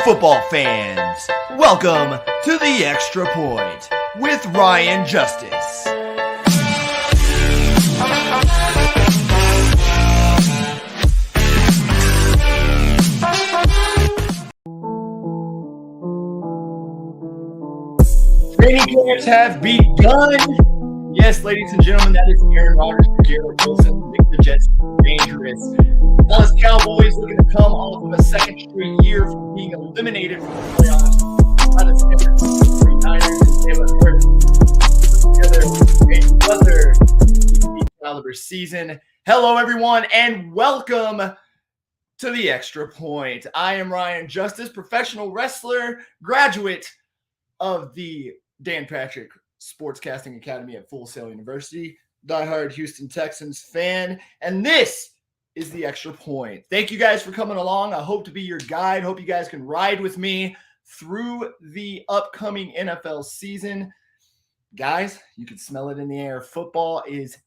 football fans. Welcome to the Extra Point with Ryan Justice. Training camps have begun. Yes, ladies and gentlemen, that is Aaron Rodgers and Garrett Wilson. Make the Jets dangerous. Dallas Cowboys looking to come off of a second straight year from being eliminated from the playoffs by the San Francisco 49ers, and they have together another caliber season. Hello, everyone, and welcome to the Extra Point. I am Ryan Justice, professional wrestler, graduate of the Dan Patrick Sportscasting Academy at Full Sail University, diehard Houston Texans fan, and this is the Extra Point. Thank you guys for coming along. I hope to be your guide. Hope you guys can ride with me through the upcoming NFL season. Guys, you can smell it in the air. Football is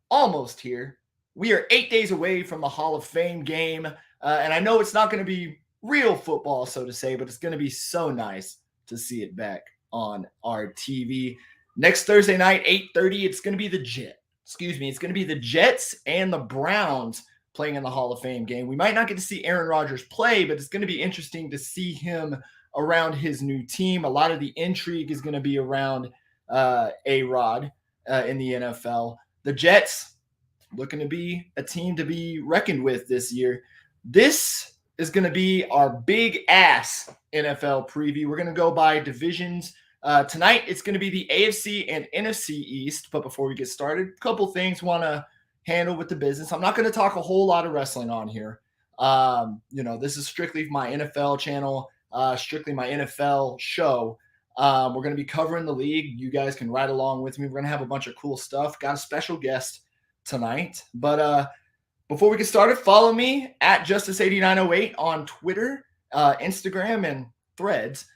almost here. We are 8 days away from the Hall of Fame game, and I know it's not going to be real football, so to say, but it's going to be so nice to see it back on our TV. Next Thursday night, 8:30, it's going to be it's going to be the Jets and the Browns playing in the Hall of Fame game. We might not get to see Aaron Rodgers play, but it's going to be interesting to see him around his new team. A lot of the intrigue is going to be around A-Rod in the NFL. The Jets looking to be a team to be reckoned with this year. This is going to be our big ass NFL preview. We're going to go by divisions. Tonight, it's going to be the AFC and NFC East. But before we get started, a couple things want to handle with the business. I'm not going to talk a whole lot of wrestling on here. This is strictly my NFL channel, strictly my NFL show. We're going to be covering the league. You guys can ride along with me. We're going to have a bunch of cool stuff. Got a special guest tonight. But before we get started, follow me at Justice8908 on Twitter, Instagram, and Threads.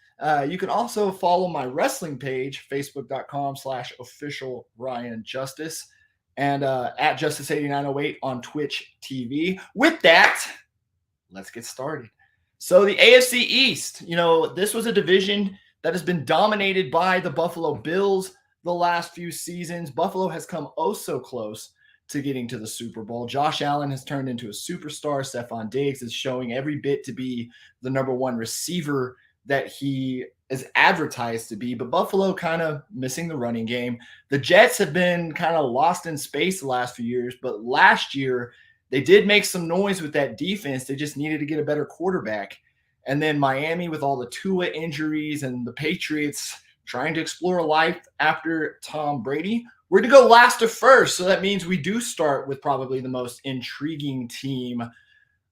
You can also follow my wrestling page, facebook.com/official Ryan Justice, and at Justice8908 on Twitch TV. With that, let's get started. So the AFC East, this was a division that has been dominated by the Buffalo Bills the last few seasons. Buffalo has come oh so close to getting to the Super Bowl. Josh Allen has turned into a superstar. Stephon Diggs is showing every bit to be the number one receiver that he is advertised to be, but Buffalo kind of missing the running game. The Jets have been kind of lost in space the last few years, but last year they did make some noise with that defense. They just needed to get a better quarterback. And then Miami with all the Tua injuries and the Patriots trying to explore a life after Tom Brady. We're to go last to first, so that means we do start with probably the most intriguing team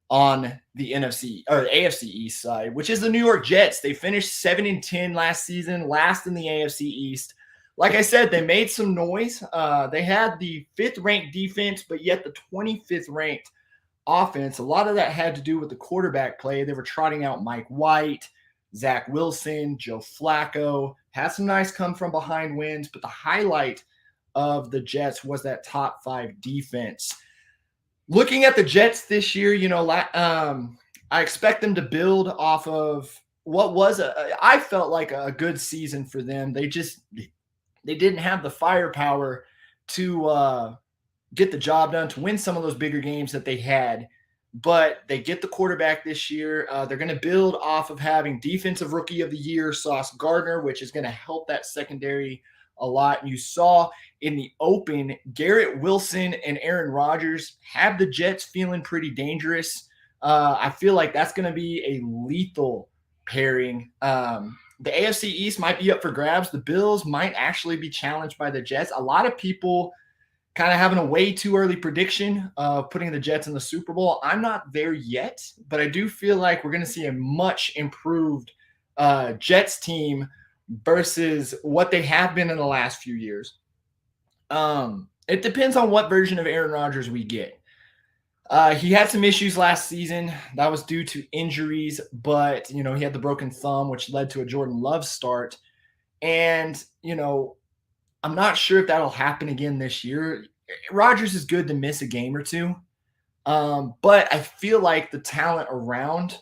on the NFC or the AFC East side, which is the New York Jets. They finished 7-10 last season, last in the AFC East. Like I said, they made some noise. They had the 5th ranked defense, but yet the 25th ranked offense. A lot of that had to do with the quarterback play. They were trotting out Mike White, Zach Wilson, Joe Flacco, had some nice come from behind wins, but the highlight of the Jets was that top 5 defense. Looking at the Jets this year, I expect them to build off of what was I felt like a good season for them. They didn't have the firepower to get the job done, to win some of those bigger games that they had, but they get the quarterback this year. They're going to build off of having Defensive Rookie of the Year, Sauce Gardner, which is going to help that secondary a lot. And you saw in the open, Garrett Wilson and Aaron Rodgers have the Jets feeling pretty dangerous. I feel like that's going to be a lethal pairing. The AFC East might be up for grabs. The Bills might actually be challenged by the Jets. A lot of people kind of having a way too early prediction of putting the Jets in the Super Bowl. I'm not there yet, but I do feel like we're going to see a much improved Jets team versus what they have been in the last few years. It depends on what version of Aaron Rodgers we get. He had some issues last season. That was due to injuries, but, he had the broken thumb, which led to a Jordan Love start. And, I'm not sure if that'll happen again this year. Rodgers is good to miss a game or two. But I feel like the talent around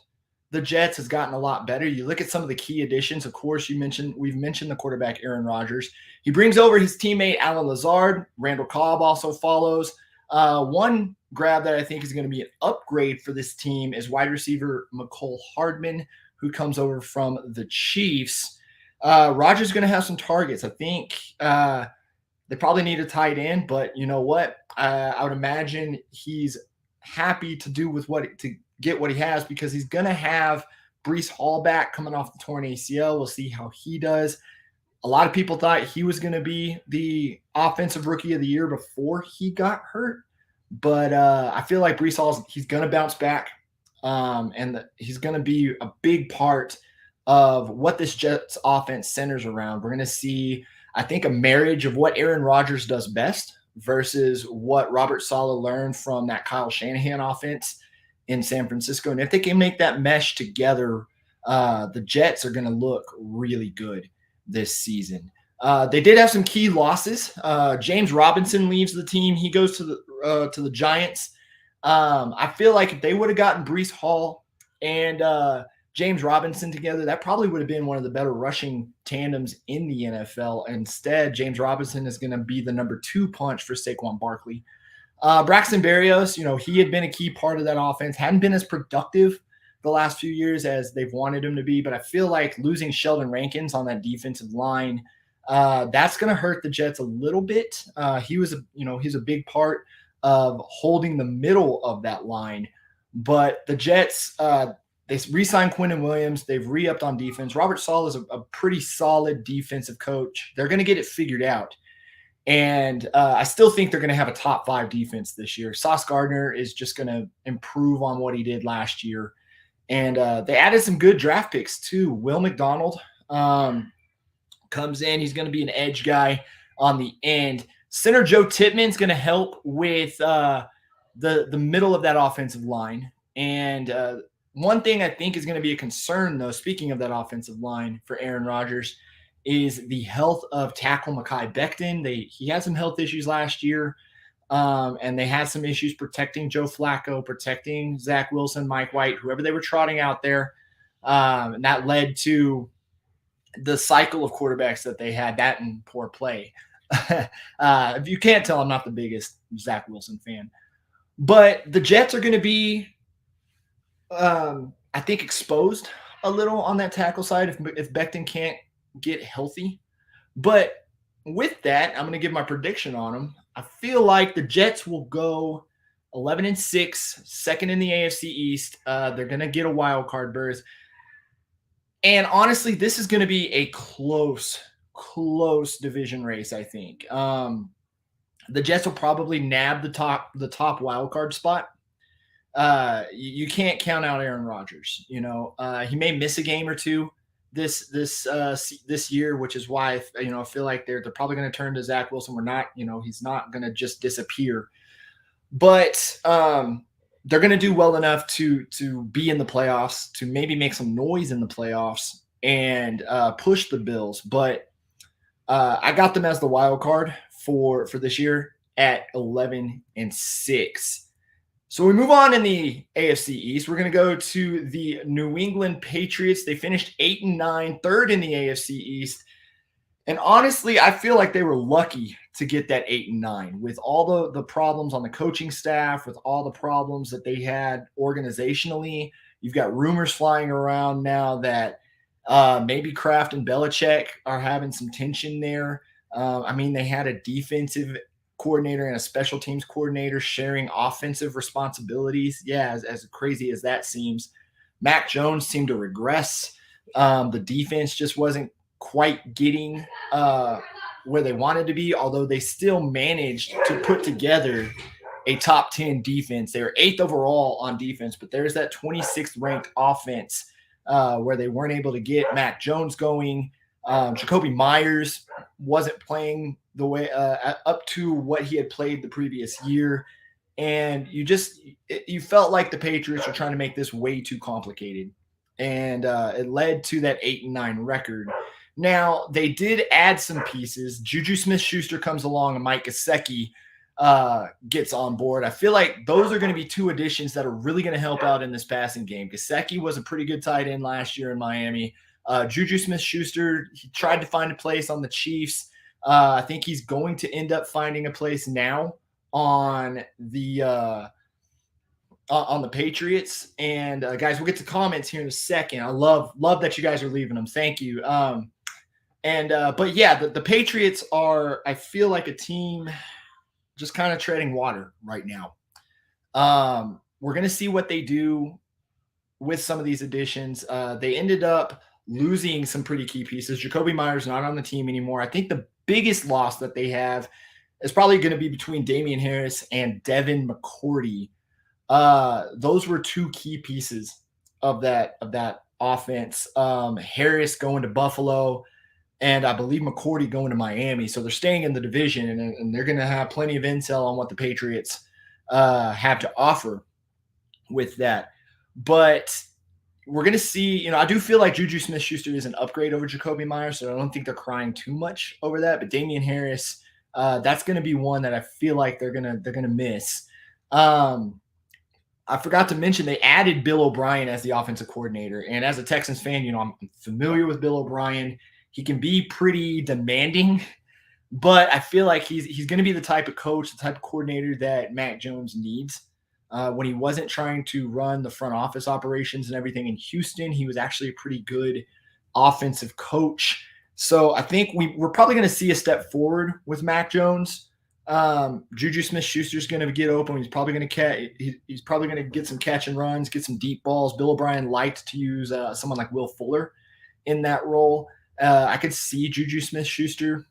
the Jets has gotten a lot better. You look at some of the key additions. Of course, we've mentioned the quarterback Aaron Rodgers. He brings over his teammate Alan Lazard. Randall Cobb also follows. One grab that I think is going to be an upgrade for this team is wide receiver Mecole Hardman, who comes over from the Chiefs. Rodgers is going to have some targets. I think they probably need a tight end, but you know what? I would imagine he's happy to get what he has, because he's going to have Breece Hall back coming off the torn ACL. We'll see how he does. A lot of people thought he was going to be the offensive rookie of the year before he got hurt. But I feel like Breece Hall, he's going to bounce back. He's going to be a big part of what this Jets offense centers around. We're going to see, I think, a marriage of what Aaron Rodgers does best versus what Robert Saleh learned from that Kyle Shanahan offense in San Francisco. And if they can make that mesh together, the Jets are going to look really good this season. They did have some key losses. James Robinson leaves the team. He goes to the Giants. I feel like if they would have gotten Breece Hall and James Robinson together, that probably would have been one of the better rushing tandems in the NFL. Instead, James Robinson is going to be the number 2 punch for Saquon Barkley. Braxton Berrios, he had been a key part of that offense, hadn't been as productive the last few years as they've wanted him to be, but I feel like losing Sheldon Rankins on that defensive line, that's going to hurt the Jets a little bit. He's a big part of holding the middle of that line, but the Jets, they re-signed Quinnen Williams. They've re-upped on defense. Robert Saleh is a pretty solid defensive coach. They're going to get it figured out. And I still think they're going to have a top 5 defense this year. Sauce Gardner is just going to improve on what he did last year. And they added some good draft picks too. Will McDonald comes in. He's going to be an edge guy on the end. Center Joe Tippmann is going to help with the middle of that offensive line. And one thing I think is going to be a concern, though, speaking of that offensive line for Aaron Rodgers, is the health of tackle Mekhi Becton. He had some health issues last year, and they had some issues protecting Joe Flacco, protecting Zach Wilson, Mike White, whoever they were trotting out there. And that led to the cycle of quarterbacks that they had, that and poor play. If you can't tell, I'm not the biggest Zach Wilson fan. But the Jets are going to be, I think, exposed a little on that tackle side if Becton can't get healthy. But with that, I'm going to give my prediction on them. I feel like the Jets will go 11-6, second in the AFC East. They're going to get a wild card berth. And honestly, this is going to be a close division race, I think. The Jets will probably nab the top wild card spot. You can't count out Aaron Rodgers. He may miss a game or two this year, which is why I feel like they're probably going to turn to Zach Wilson. He's not going to just disappear, but they're going to do well enough to be in the playoffs, to maybe make some noise in the playoffs and push the Bills. But I got them as the wild card for this year at 11-6. So we move on in the AFC East. We're going to go to the New England Patriots. They finished 8-9, third in the AFC East. And honestly, I feel like they were lucky to get that 8-9 with all the problems on the coaching staff, with all the problems that they had organizationally. You've got rumors flying around now that maybe Kraft and Belichick are having some tension there. They had a defensive coordinator and a special teams coordinator sharing offensive responsibilities. Yeah, as crazy as that seems. Mac Jones seemed to regress. The defense just wasn't quite getting where they wanted to be, although they still managed to put together a top 10 defense. They were 8th overall on defense, but there's that 26th ranked offense where they weren't able to get Mac Jones going. Jacoby Myers wasn't playing the way up to what he had played the previous year. And you felt like the Patriots were trying to make this way too complicated. And it led to that 8-9 record. Now, they did add some pieces. Juju Smith-Schuster comes along and Mike Gesicki. gets on board. I feel like those are going to be two additions that are really going to help out in this passing game. Gesicki was a pretty good tight end last year in Miami. Juju Smith-Schuster, he tried to find a place on the Chiefs. I think he's going to end up finding a place now on the Patriots. And guys, we'll get to comments here in a second. I love that you guys are leaving them. Thank you. But yeah, the Patriots are, I feel like, a team just kind of treading water right now. We're going to see what they do with some of these additions. They ended up losing some pretty key pieces. Jakobi Meyers not on the team anymore. I think the biggest loss that they have is probably going to be between Damian Harris and Devin McCourty. Those were two key pieces of that offense. Harris going to Buffalo, and I believe McCourty going to Miami. So they're staying in the division, and they're going to have plenty of intel on what the Patriots have to offer with that. But we're going to see, I do feel like Juju Smith-Schuster is an upgrade over Jakobi Meyers, so I don't think they're crying too much over that. But Damian Harris, that's going to be one that I feel like they're going to miss. I forgot to mention they added Bill O'Brien as the offensive coordinator. And as a Texans fan, I'm familiar with Bill O'Brien. He can be pretty demanding, but I feel like he's going to be the type of coach, the type of coordinator that Mac Jones needs. When he wasn't trying to run the front office operations and everything in Houston, he was actually a pretty good offensive coach. So I think we're probably going to see a step forward with Mac Jones. Juju Smith-Schuster is going to get open. He's probably going to get some catch and runs, get some deep balls. Bill O'Brien liked to use someone like Will Fuller in that role. I could see Juju Smith-Schuster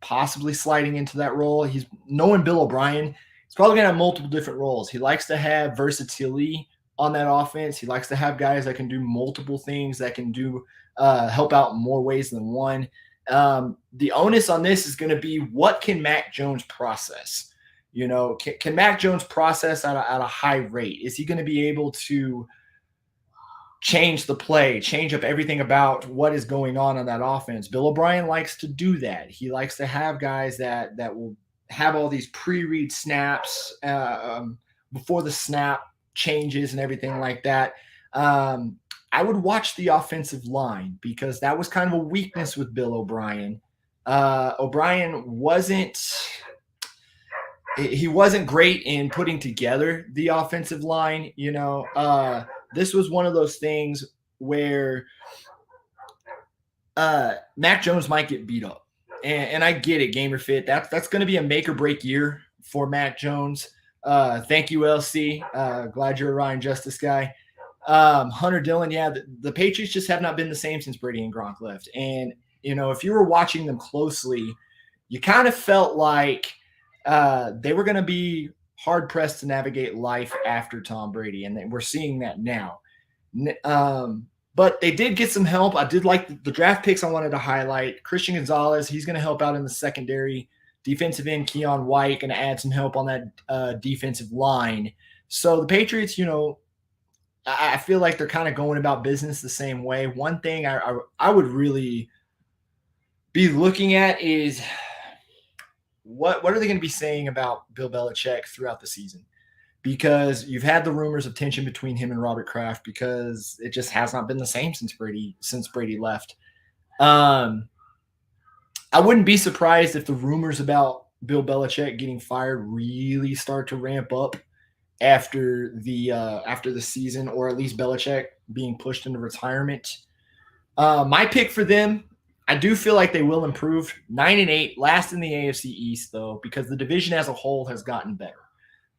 possibly sliding into that role. He's knowing Bill O'Brien. He's probably going to have multiple different roles. He likes to have versatility on that offense. He likes to have guys that can do multiple things, that can do help out in more ways than one. The onus on this is going to be, what can Mac Jones process? Can Mac Jones process at a high rate? Is he going to be able to change the play, change up everything about what is going on that offense? Bill O'Brien likes to do that. He likes to have guys that will have all these pre-read snaps before the snap changes and everything like that. I would watch the offensive line, because that was kind of a weakness with Bill O'Brien. O'Brien wasn't great in putting together the offensive line. This was one of those things where Mac Jones might get beat up. And I get it, Gamer Fit. That's going to be a make or break year for Mac Jones. Thank you, LC. Glad you're a Ryan Justice guy. Hunter Dillon, yeah, the Patriots just have not been the same since Brady and Gronk left. And, if you were watching them closely, you kind of felt like they were going to be hard-pressed to navigate life after Tom Brady, and we're seeing that now. But they did get some help. I did like the draft picks. I wanted to highlight Christian Gonzalez. He's going to help out in the secondary. Defensive end Keon White going to add some help on that defensive line. So the Patriots, I feel like they're kind of going about business the same way. One thing I would really be looking at is what are they going to be saying about Bill Belichick throughout the season? Because you've had the rumors of tension between him and Robert Kraft, because it just has not been the same since Brady left. I wouldn't be surprised if the rumors about Bill Belichick getting fired really start to ramp up after the season, or at least Belichick being pushed into retirement. My pick for them, I do feel like they will improve. 9-8, last in the AFC East, though, because the division as a whole has gotten better.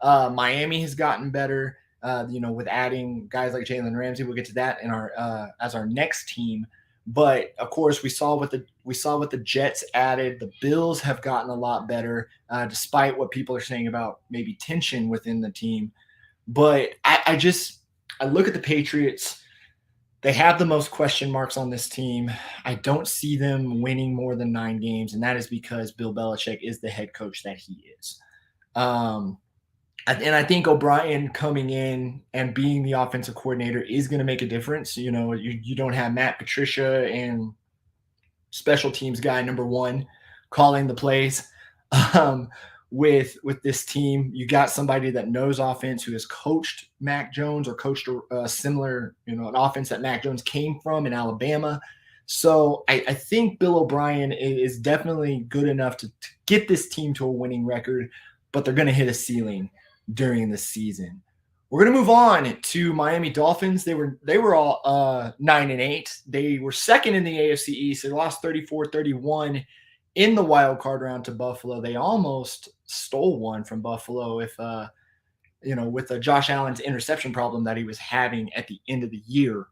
Miami has gotten better, with adding guys like Jalen Ramsey. We'll get to that in our as our next team. But of course, we saw what the Jets added. The Bills have gotten a lot better, despite what people are saying about maybe tension within the team. But I look at the Patriots. They have the most question marks on this team. I don't see them winning more than 9 games, and that is because Bill Belichick is the head coach that he is. And I think O'Brien coming in and being the offensive coordinator is going to make a difference. You don't have Matt Patricia and special teams guy number 1 calling the plays. with this team. You got somebody that knows offense, who has coached Mac Jones or coached a similar, an offense that Mac Jones came from in Alabama. So I think Bill O'Brien is definitely good enough to get this team to a winning record, but they're going to hit a ceiling during the season. We're going to move on to Miami Dolphins. They were all 9-8. They were second in the AFC East. They lost 34-31 in the wild card round to Buffalo. They almost stole one from Buffalo with Josh Allen's interception problem that he was having at the end of the year.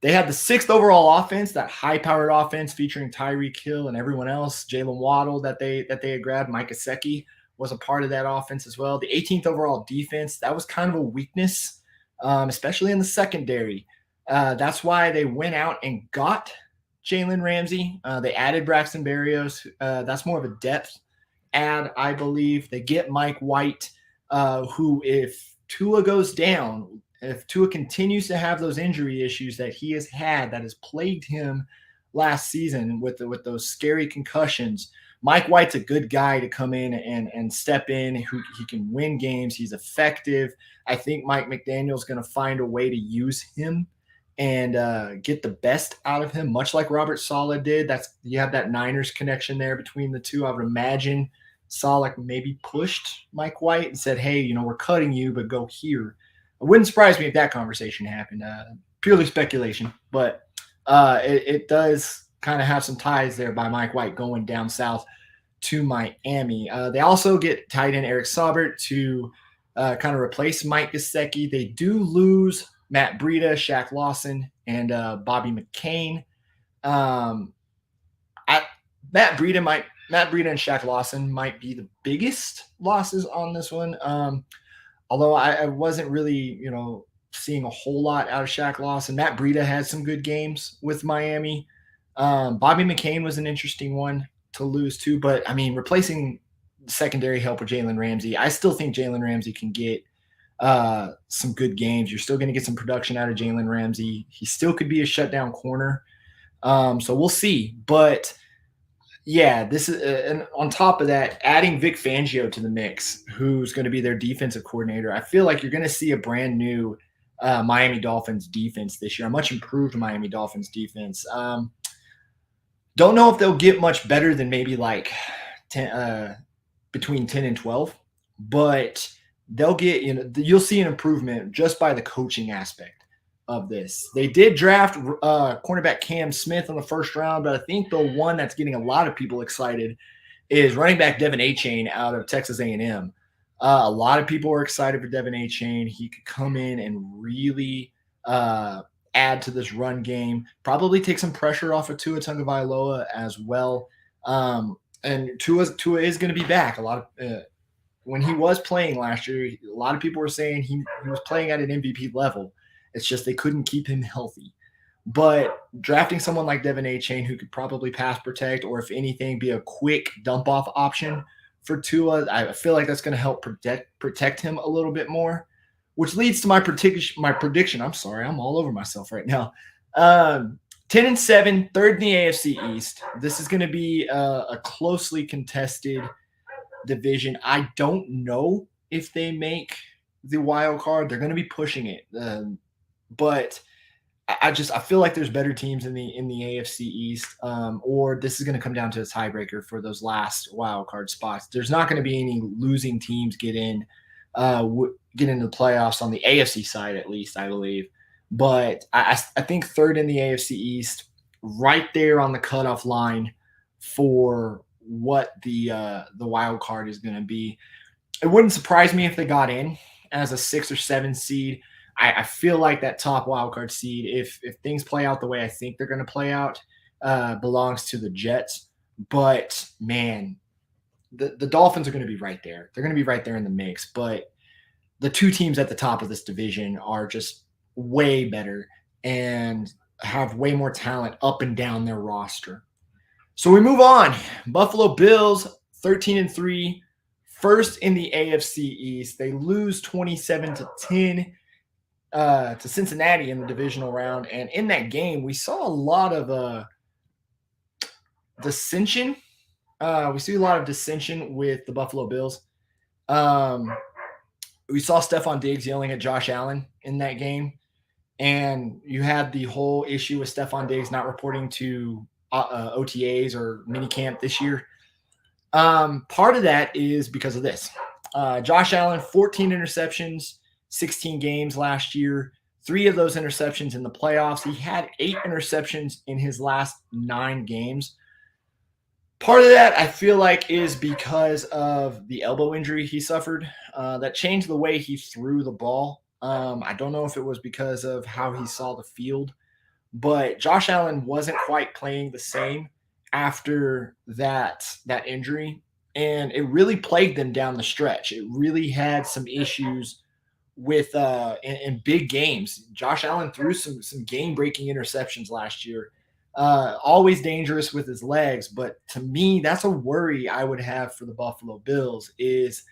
They had the 6th overall offense, that high-powered offense featuring Tyreek Hill and everyone else. Jalen Waddle that they had grabbed. Mike Gesicki was a part of that offense as well. The 18th overall defense, that was kind of a weakness, especially in the secondary. That's why they went out and got Jalen Ramsey. They added Braxton Berrios. That's more of a depth add, I believe. They get Mike White, who, if Tua goes down, if Tua continues to have those injury issues that he has had, that has plagued him last season with those scary concussions, Mike White's a good guy to come in and step in. He can win games. He's effective. I think Mike McDaniel's going to find a way to use him and get the best out of him, much like Robert Saleh did. You have that Niners connection there between the two. I would imagine Saleh maybe pushed Mike White and said, hey, we're cutting you, but go here. It wouldn't surprise me if that conversation happened. Purely speculation, but it does kind of have some ties there by Mike White going down south to Miami. They also get tight end Eric Saubert to kind of replace Mike Gesicki. They do lose Matt Breida, Shaq Lawson, and Bobby McCain. Matt Breida and Shaq Lawson might be the biggest losses on this one. Although I wasn't really, seeing a whole lot out of Shaq Lawson. Matt Breida had some good games with Miami. Bobby McCain was an interesting one to lose too. But, replacing secondary help with Jalen Ramsey, I still think Jalen Ramsey can get some good games. You're still going to get some production out of Jalen Ramsey. He still could be a shutdown corner. So we'll see. But yeah, this is and on top of that, adding Vic Fangio to the mix, who's going to be their defensive coordinator. I feel like you're going to see a brand new Miami Dolphins defense this year, a much improved Miami Dolphins defense. Don't know if they'll get much better than maybe like between 10 and 12, but they'll get, you'll see an improvement just by the coaching aspect of this. They did draft cornerback Cam Smith in the first round, but I think the one that's getting a lot of people excited is running back Devin Achane out of Texas A&M. A lot of people are excited for Devin Achane. He could come in and really add to this run game, probably take some pressure off of Tua Tagovailoa as well. And Tua is going to be back. A lot of when he was playing last year, a lot of people were saying he was playing at an MVP level. It's just they couldn't keep him healthy. But drafting someone like Devin Achane, who could probably pass protect, or if anything, be a quick dump off option for Tua, I feel like that's going to help protect him a little bit more, which leads to my prediction. I'm sorry, I'm all over myself right now. 10-7, third in the AFC East. This is going to be a closely contested division. I don't know if they make the wild card. They're going to be pushing it. But I feel like there's better teams in the AFC East, or this is going to come down to a tiebreaker for those last wild card spots. There's not going to be any losing teams get into the playoffs on the AFC side, at least, I believe. But I think third in the AFC East, right there on the cutoff line for what the wild card is going to be. It wouldn't surprise me if they got in as a 6 or 7 seed. I feel like that top wildcard seed, if things play out the way I think they're going to play out, belongs to the Jets. But, man, the Dolphins are going to be right there. They're going to be right there in the mix. But the two teams at the top of this division are just way better and have way more talent up and down their roster. So we move on. Buffalo Bills, 13-3, first in the AFC East. They lose 27-10. To Cincinnati in the divisional round. And in that game, we saw a lot of dissension we see a lot of dissension with the Buffalo Bills. Um, we saw Stephon Diggs yelling at Josh Allen in that game, and you had the whole issue with Stephon Diggs not reporting to OTAs or minicamp this year. Part of that is because of this. Josh Allen, 14 interceptions, 16 games last year. 3 of those interceptions in the playoffs. He had 8 interceptions in his last 9 games. Part of that, I feel like, is because of the elbow injury he suffered. That changed the way he threw the ball. I don't know if it was because of how he saw the field, but Josh Allen wasn't quite playing the same after that injury, and it really plagued them down the stretch. It really had some issues with in big games. Josh Allen threw some game breaking interceptions last year. Always dangerous with his legs, but to me, that's a worry I would have for the Buffalo Bills. Is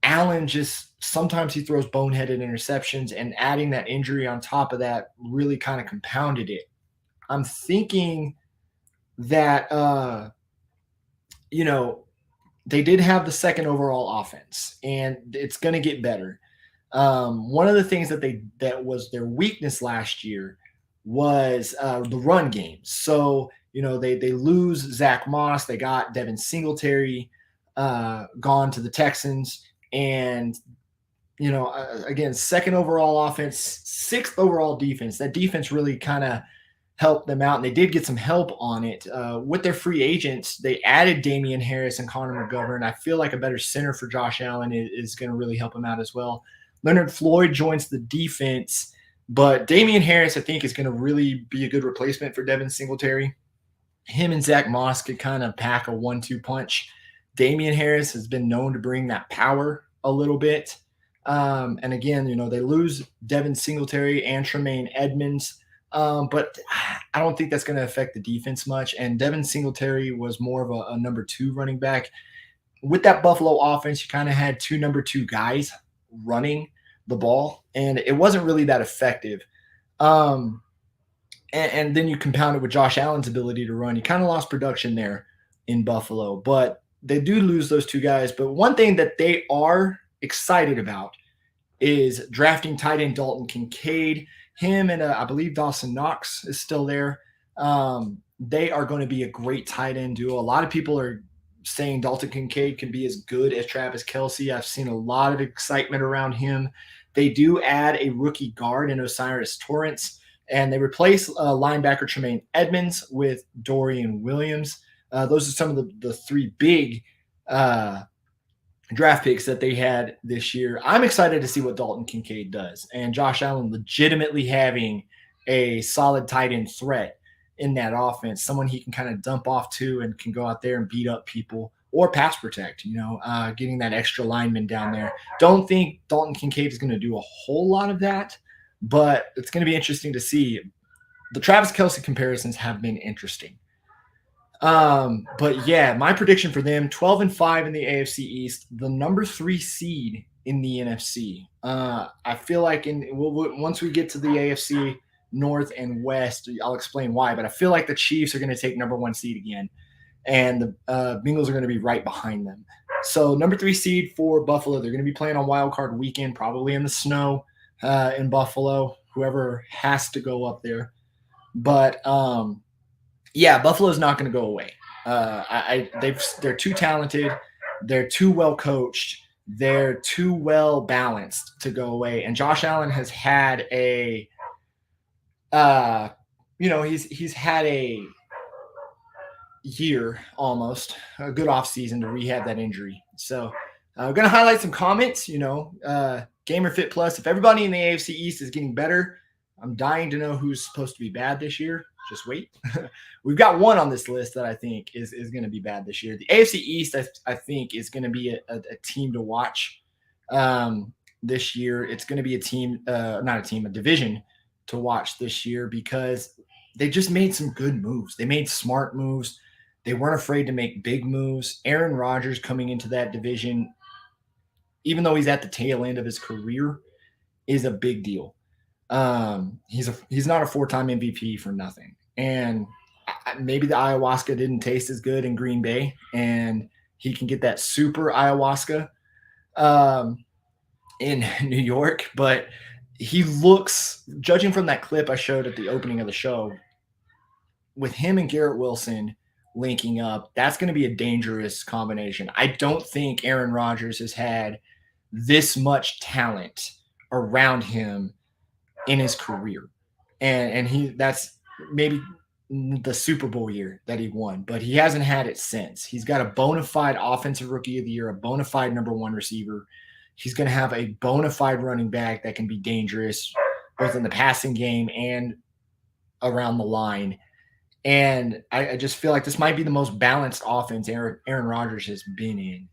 Allen just sometimes he throws boneheaded interceptions, and adding that injury on top of that really kind of compounded it. I'm thinking that you know they did have the second overall offense, and it's going to get better. One of the things that was their weakness last year was the run game. So they lose Zach Moss, they got Devin Singletary gone to the Texans, and again, second overall offense, sixth overall defense. That defense really kind of helped them out, and they did get some help on it with their free agents. They added Damian Harris and Connor McGovern. I feel like a better center for Josh Allen is going to really help him out as well. Leonard Floyd joins the defense, but Damian Harris, I think, is going to really be a good replacement for Devin Singletary. Him and Zach Moss could kind of pack a 1-2 punch. Damian Harris has been known to bring that power a little bit. And again, they lose Devin Singletary and Tremaine Edmonds, but I don't think that's going to affect the defense much. And Devin Singletary was more of a number 2 running back. With that Buffalo offense, you kind of had 2 number 2 guys running the ball, and it wasn't really that effective. And then you compound it with Josh Allen's ability to run. You kind of lost production there in Buffalo, but they do lose those 2 guys. But one thing that they are excited about is drafting tight end Dalton Kincaid. Him and I believe Dawson Knox is still there. They are going to be a great tight end duo. A lot of people are saying Dalton Kincaid can be as good as Travis Kelce. I've seen a lot of excitement around him. They do add a rookie guard in Osiris Torrance, and they replace linebacker Tremaine Edmonds with Dorian Williams. Those are some of the 3 big draft picks that they had this year. I'm excited to see what Dalton Kincaid does, and Josh Allen legitimately having a solid tight end threat in that offense, someone he can kind of dump off to and can go out there and beat up people or pass protect, getting that extra lineman down there. Don't think Dalton Kincaid is going to do a whole lot of that, but it's going to be interesting to see. The Travis Kelce comparisons have been interesting. But yeah, my prediction for them, 12-5 in the AFC East, the number 3 seed in the NFC. I feel like once we get to the AFC North and West, I'll explain why, but I feel like the Chiefs are going to take number 1 seed again, and the Bengals are going to be right behind them. So number 3 seed for Buffalo, they're going to be playing on Wild Card Weekend, probably in the snow in Buffalo, whoever has to go up there. But yeah, Buffalo's not going to go away. They're too talented. They're too well coached. They're too well balanced to go away. And Josh Allen has had he's had a year almost, a good offseason to rehab that injury. So I'm going to highlight some comments, Gamer Fit Plus. If everybody in the AFC East is getting better, I'm dying to know who's supposed to be bad this year. Just wait. We've got one on this list that I think is going to be bad this year. The AFC East, I think, is going to be a team to watch this year. It's going to be a division to watch this year because they just made some good moves. They made smart moves. They weren't afraid to make big moves. Aaron Rodgers coming into that division, even though he's at the tail end of his career, is a big deal. He's not a 4-time MVP for nothing. And maybe the ayahuasca didn't taste as good in Green Bay, and he can get that super ayahuasca in New York. But he looks, judging from that clip I showed at the opening of the show, with him and Garrett Wilson linking up, that's going to be a dangerous combination. I don't think Aaron Rodgers has had this much talent around him in his career. And that's maybe the Super Bowl year that he won, but he hasn't had it since. He's got a bona fide offensive rookie of the year, a bona fide number one receiver. He's going to have a bona fide running back that can be dangerous both in the passing game and around the line. And I just feel like this might be the most balanced offense Aaron Rodgers has been in.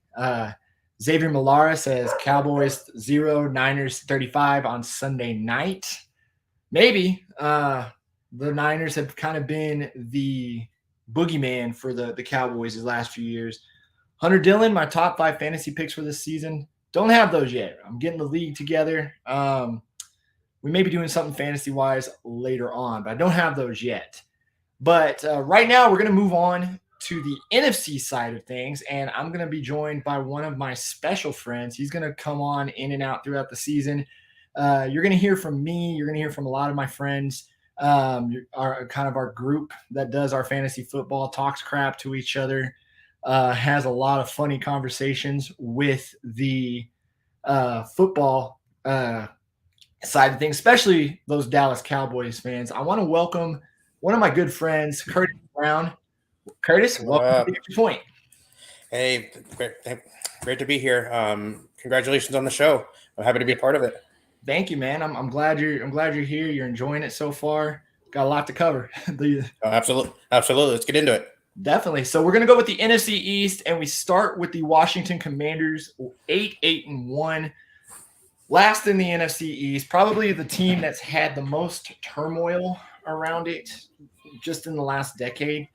Xavier Millara says Cowboys 0, Niners 35 on Sunday night. Maybe the Niners have kind of been the boogeyman for the Cowboys these last few years. Hunter Dillon, my top 5 fantasy picks for this season. Don't have those yet. I'm getting the league together. We may be doing something fantasy-wise later on, but I don't have those yet. But right now, we're going to move on to the NFC side of things, and I'm going to be joined by one of my special friends. He's going to come on in and out throughout the season. You're going to hear from me. You're going to hear from a lot of my friends, our group that does our fantasy football, talks crap to each other, has a lot of funny conversations with the football side of things, especially those Dallas Cowboys fans. I want to welcome one of my good friends, Curtis Brown. Curtis, welcome to the Extra Point. Hey, great to be here. Congratulations on the show. I'm happy to be a part of it. Thank you, man. I'm glad you're here. You're enjoying it so far. Got a lot to cover. Absolutely. Let's get into it. Definitely. So we're gonna go with the NFC East, and we start with the Washington Commanders, 8-1. Last in the NFC East, probably the team that's had the most turmoil around it just in the last decade.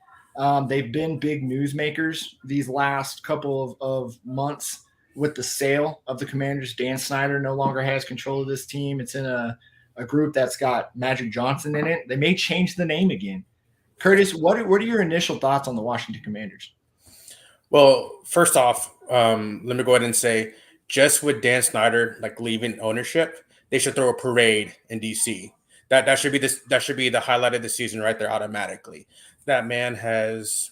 They've been big newsmakers these last couple of months with the sale of the Commanders. Dan Snyder no longer has control of this team. It's in a group that's got Magic Johnson in it. They may change the name again. Curtis, what are your initial thoughts on the Washington Commanders? Well, first off, let me go ahead and say, just with Dan Snyder leaving ownership, they should throw a parade in DC. That should be the highlight of the season right there automatically. That man has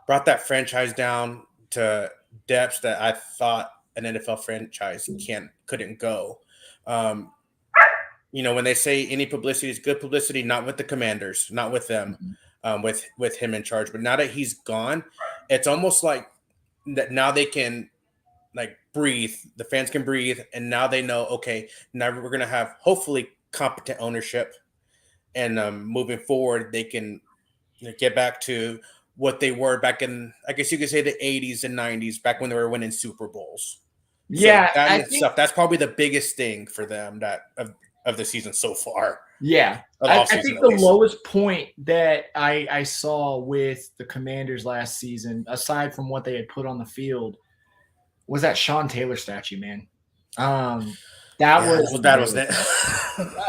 brought that franchise down to depths that I thought an NFL franchise couldn't go. When they say any publicity is good publicity, not with the Commanders, not with them, with him in charge. But now that he's gone, it's almost like that now they can breathe. The fans can breathe, and now they know, okay, now we're going to have hopefully competent ownership, and moving forward, they can get back to what they were back in, I guess you could say, the 80s and 90s, back when they were winning Super Bowls. Yeah, so that's probably the biggest thing for them of the season so far. Yeah, I think the lowest point that I saw with the Commanders last season, aside from what they had put on the field, was that Sean Taylor statue, man. That was it.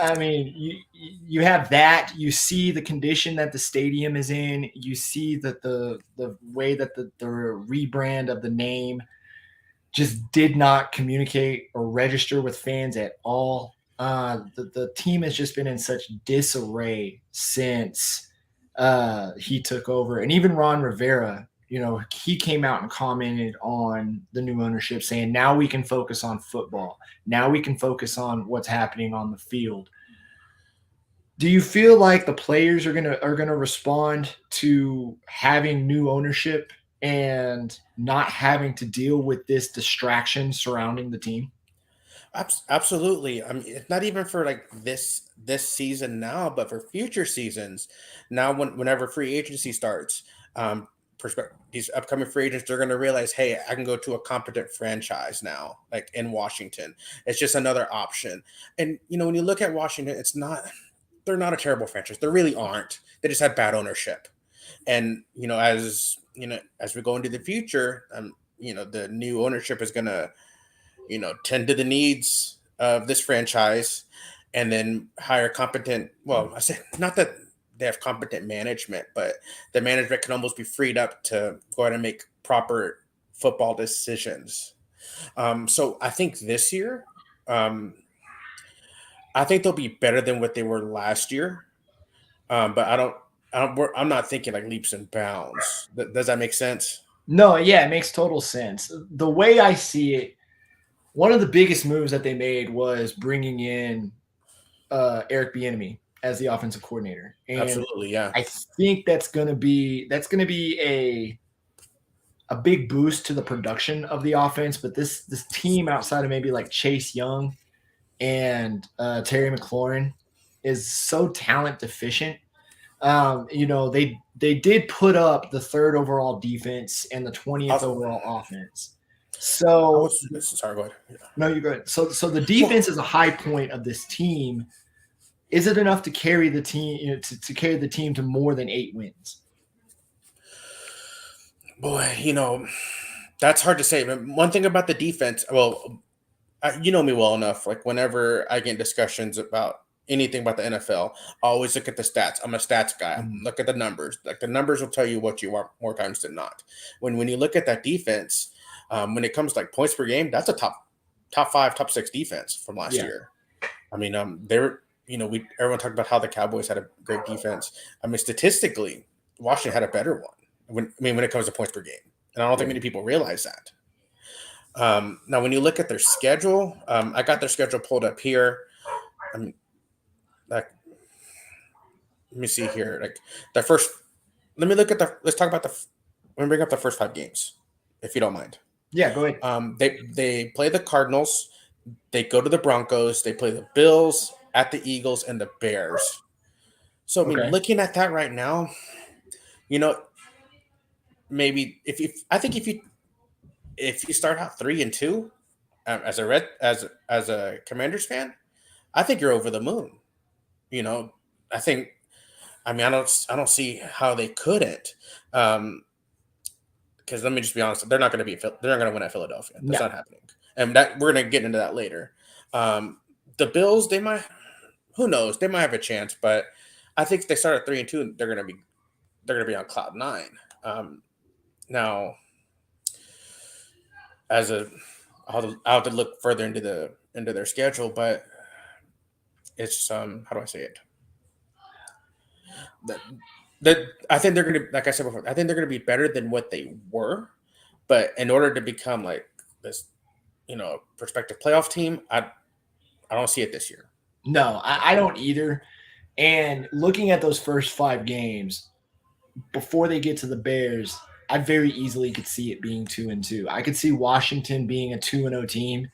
I mean, you have that. You see the condition that the stadium is in. You see that the way that the rebrand of the name just did not communicate or register with fans at all. The team has just been in such disarray since he took over, and even Ron Rivera. He came out and commented on the new ownership saying, now we can focus on football. Now we can focus on what's happening on the field. Do you feel like the players are gonna respond to having new ownership and not having to deal with this distraction surrounding the team? Absolutely. I mean, it's not even for this season now, but for future seasons. Now, whenever free agency starts, these upcoming free agents, they're going to realize, hey, I can go to a competent franchise now, in Washington. It's just another option. And, when you look at Washington, they're not a terrible franchise. They really aren't. They just have bad ownership. And, as we go into the future, the new ownership is going to, tend to the needs of this franchise and then hire competent. Well, I say not that they have competent management, but the management can almost be freed up to go ahead and make proper football decisions. So I think this year, um, I think they'll be better than what they were last year. But I'm not thinking like leaps and bounds. Does that make sense? No, yeah, it makes total sense. The way I see it, one of the biggest moves that they made was bringing in Eric Bieniemy as the offensive coordinator, and Absolutely, yeah. I think that's gonna be a big boost to the production of the offense. But this team, outside of maybe like Chase Young and Terry McLaurin, is so talent deficient. They did put up the third overall defense and the 20th I overall offense. So was sorry, go ahead. Yeah. no, you're good. So the Well, defense is a high point of this team. Is it enough to carry the team, to carry the team to more than 8 wins? boy, that's hard to say. But one thing about the defense, well, you know me well enough. Like whenever I get in discussions about anything about the NFL, I always look at the stats. I'm a stats guy. Look at the numbers. Like the numbers will tell you what you want more times than not. When you look at that defense, when it comes to like points per game, that's a top five, top six defense from last Yeah. year. I mean, they're everyone talked about how the Cowboys had a great defense. I mean, statistically, Washington had a better one. When it comes to points per game, and I don't think many people realize that. Now, when you look at their schedule, I got their schedule pulled up here. Like, let me see here. Like the first, let me look at the. Let's talk about let me bring up the first 5 games, if you don't mind. Yeah, go ahead. They play the Cardinals, they go to the Broncos, they play the Bills, at the Eagles, and the Bears. So I mean, Okay. looking at that right now, maybe I think if you start out 3-2, as a Commanders fan, I think you're over the moon. I think. I mean, I don't see how they couldn't. Because let me just be honest, they're not going to win at Philadelphia. That's No. not happening, and that we're going to get into that later. The Bills, they might. Who knows? They might have a chance, but I think if they start at 3-2, they're going to be on cloud 9. Now, I'll have to look further into their schedule, but it's how do I say it? That I think they're going to, like I said before, I think they're going to be better than what they were, but in order to become like this, prospective playoff team, I don't see it this year. No, I don't either. And looking at those first 5 games before they get to the Bears, I very easily could see it being 2-2. I could see Washington being a 2-0 team,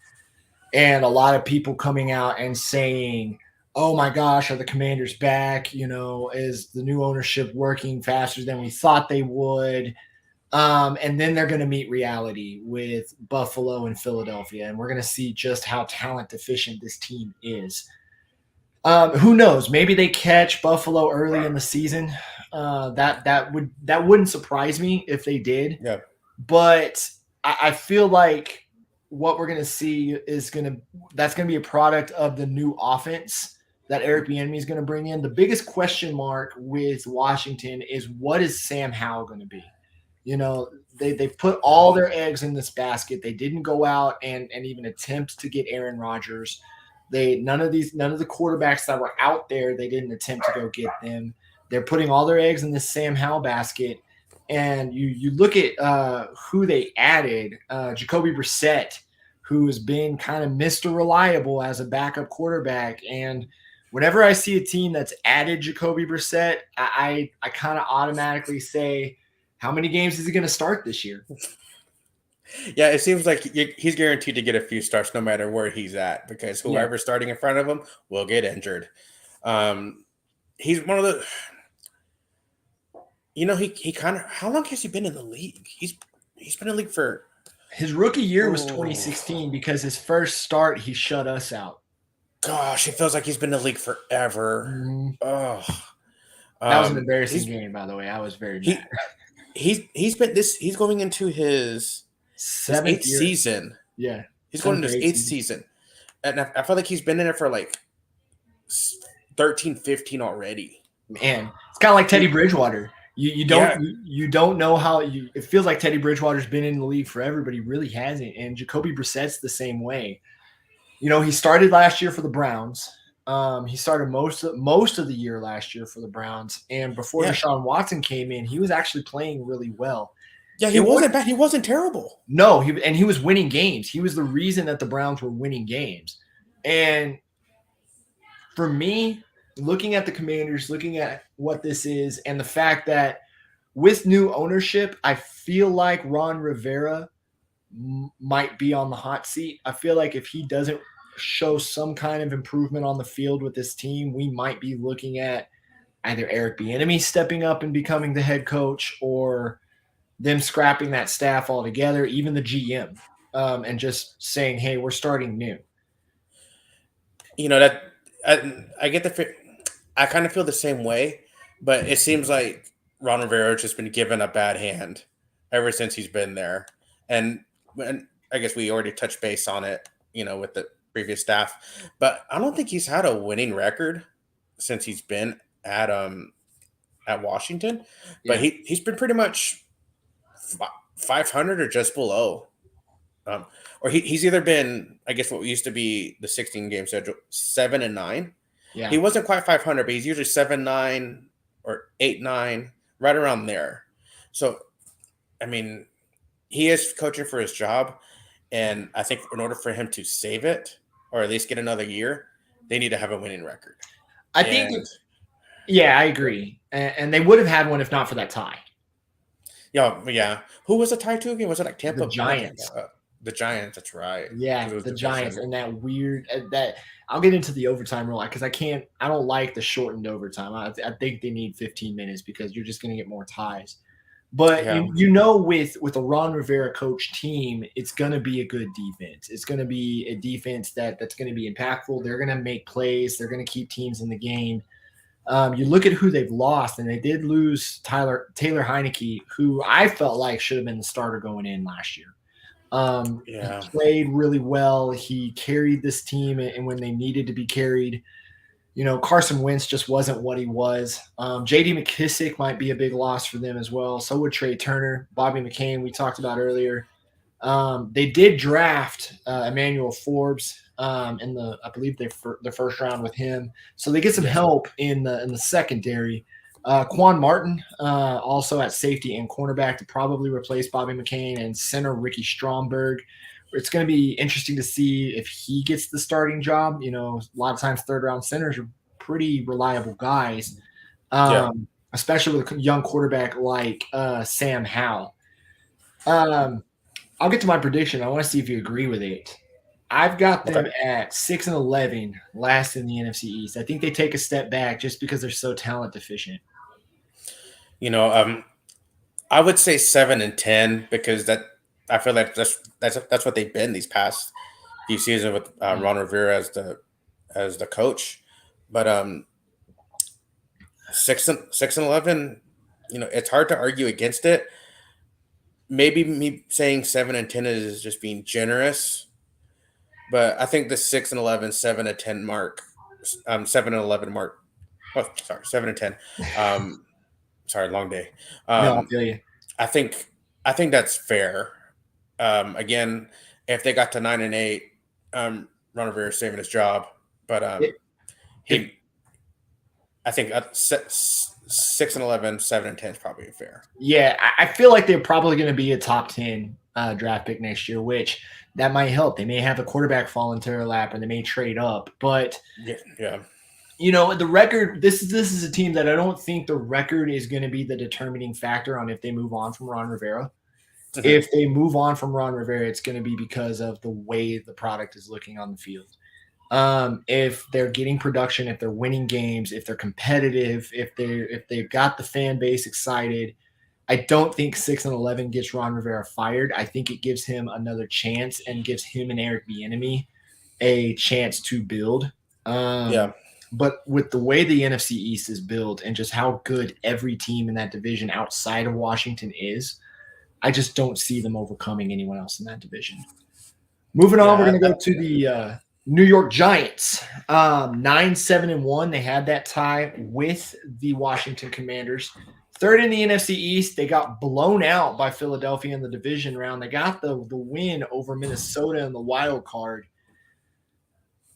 and a lot of people coming out and saying, "Oh my gosh, are the Commanders back? Is the new ownership working faster than we thought they would?" And then they're going to meet reality with Buffalo and Philadelphia, and we're going to see just how talent deficient this team is. Who knows? Maybe they catch Buffalo early in the season. That wouldn't surprise me if they did. Yeah. But I feel like what we're gonna see is that's gonna be a product of the new offense that Eric Bieniemy is gonna bring in. The biggest question mark with Washington is, what is Sam Howell gonna be? They've put all their eggs in this basket. They didn't go out and even attempt to get Aaron Rodgers. None of the quarterbacks that were out there, they didn't attempt to go get them. They're putting all their eggs in this Sam Howell basket. And you look at who they added, Jacoby Brissett, who has been kind of Mr. Reliable as a backup quarterback. And whenever I see a team that's added Jacoby Brissett, I kind of automatically say, how many games is he going to start this year? Yeah, it seems like he's guaranteed to get a few starts no matter where he's at, because whoever's starting in front of him will get injured. He's one of the, he kind of, how long has he been in the league? He's been in the league for, his rookie year was 2016, because his first start, he shut us out. Gosh, it feels like he's been in the league forever. Mm-hmm. Oh, that was an embarrassing game, by the way. I was very mad. He's going into his 8th season. Yeah. He's going into his 8th season. And I feel like he's been in it for like 13, 15 already. man, it's kind of like Teddy Bridgewater. You don't Yeah. you don't know how it feels like Teddy Bridgewater's been in the league forever, but he really hasn't. And Jacoby Brissett's the same way. He started last year for the Browns. He started most of the year last year for the Browns, and before Yeah. Deshaun Watson came in, he was actually playing really well. Yeah, he wasn't bad. He wasn't terrible. No, he was winning games. He was the reason that the Browns were winning games. And for me, looking at the Commanders, looking at what this is, and the fact that with new ownership, I feel like Ron Rivera might be on the hot seat. I feel like if he doesn't show some kind of improvement on the field with this team, we might be looking at either Eric Bieniemy stepping up and becoming the head coach, or them scrapping that staff altogether, even the GM, and just saying, "Hey, we're starting new." That I get I kind of feel the same way, but it seems like Ron Rivera has just been given a bad hand ever since he's been there, and I guess we already touched base on it, with the previous staff, but I don't think he's had a winning record since he's been at Washington. But Yeah. he's been pretty much 500 or just below. Or he's either been, I guess, what used to be the 16 game schedule, 7-9. Yeah. He wasn't quite 500, but he's usually 7-9 or 8-9, right around there. So, I mean, he is coaching for his job, and I think in order for him to save it, or at least get another year, they need to have a winning record. I think, yeah, I agree, and they would have had one if not for that tie. Yeah. Who was the tie to again? Was it like Tampa? The Giants. The Giants. That's right. Yeah, the Giants, and that weird that I'll get into the overtime rule because I don't like the shortened overtime. I think they need 15 minutes because you're just going to get more ties. But Yeah. with a Ron Rivera coach team, it's going to be a good defense. It's going to be a defense that's going to be impactful. They're going to make plays. They're going to keep teams in the game. You look at who they've lost, and they did lose Taylor Heineke, who I felt like should have been the starter going in last year. He played really well. He carried this team, and when they needed to be carried, Carson Wentz just wasn't what he was. J.D. McKissick might be a big loss for them as well. So would Trey Turner, Bobby McCain, we talked about earlier. They did draft Emmanuel Forbes in I believe the first round with him. So they get some help in the secondary. Quan Martin also at safety and cornerback to probably replace Bobby McCain, and center Ricky Stromberg. It's going to be interesting to see if he gets the starting job. A lot of times third-round centers are pretty reliable guys, especially with a young quarterback like Sam Howell. I'll get to my prediction. I want to see if you agree with it. I've got them at 6-11, last in the NFC East. I think they take a step back just because they're so talent deficient. I would say 7-10 because I feel like that's what they've been these past few seasons with Ron Rivera as the coach. But 6-11, it's hard to argue against it. Maybe me saying 7-10 is just being generous, but I think the 6-11, 7-10 mark, 7-11 mark. Oh, sorry, 7-10. Sorry, long day. No, I feel you. I think that's fair. Again, if they got to 9-8, Ron Rivera saving his job, but I think 6-11, 7-10 is probably fair. Yeah, I feel like they're probably going to be a top 10 draft pick next year, which that might help. They may have a quarterback fall into their lap, and they may trade up. But yeah. The record. This is a team that I don't think the record is going to be the determining factor on if they move on from Ron Rivera. Mm-hmm. If they move on from Ron Rivera, it's going to be because of the way the product is looking on the field. If they're getting production, if they're winning games, if they're competitive, if they've got the fan base excited, I don't think 6-11 gets Ron Rivera fired. I think it gives him another chance and gives him and Eric Bieniemy a chance to build. But with the way the NFC East is built and just how good every team in that division outside of Washington is, I just don't see them overcoming anyone else in that division. Moving on, we're going to go to New York Giants, 9-7-1. They had that tie with the Washington Commanders. Third in the NFC East, they got blown out by Philadelphia in the division round. They got the win over Minnesota in the wild card.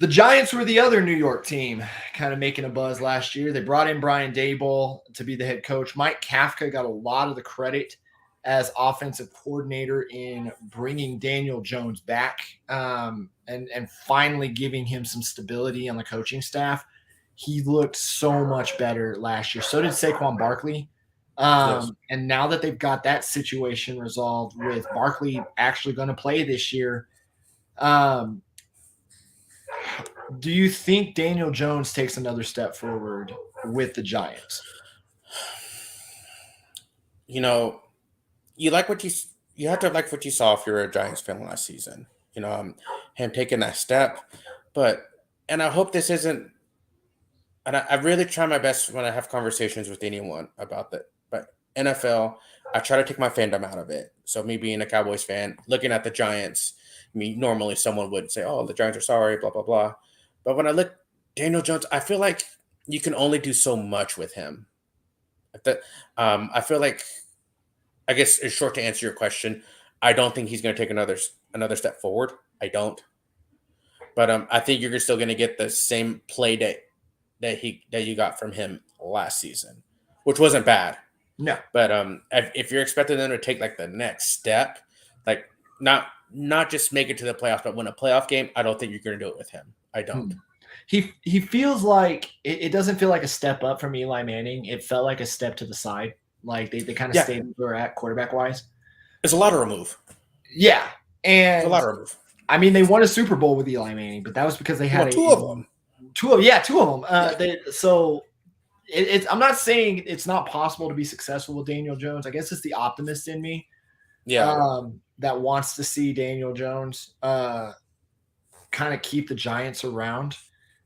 The Giants were the other New York team kind of making a buzz last year. They brought in Brian Daboll to be the head coach. Mike Kafka got a lot of the credit as offensive coordinator in bringing Daniel Jones back and finally giving him some stability on the coaching staff. He looked so much better last year. So did Saquon Barkley. Yes. And now that they've got that situation resolved with Barkley actually going to play this year, do you think Daniel Jones takes another step forward with the Giants? You know, you like what you have to like what you saw if you're a Giants fan last season. You know, him taking that step, and I hope this isn't. And I really try my best when I have conversations with anyone about that. But NFL, I try to take my fandom out of it. So me being a Cowboys fan, looking at the Giants, normally someone would say, "Oh, the Giants are sorry," blah blah blah. But when I look Daniel Jones, I feel like you can only do so much with him. I feel like, I guess it's short to answer your question. I don't think he's going to take another step forward. I don't. But I think you're still going to get the same play that you got from him last season, which wasn't bad. No. But if you're expecting them to take like the next step, like not just make it to the playoffs, but win a playoff game, I don't think you're going to do it with him. I don't. He feels like it doesn't feel like a step up from Eli Manning. It felt like a step to the side. Like they kind of stayed where they're at quarterback wise. It's a lateral move. Yeah. And it's a lateral move. I mean, they won a Super Bowl with Eli Manning, but that was because they had two of them. Two of them. I'm not saying it's not possible to be successful with Daniel Jones. I guess it's the optimist in me. Yeah. That wants to see Daniel Jones kind of keep the Giants around.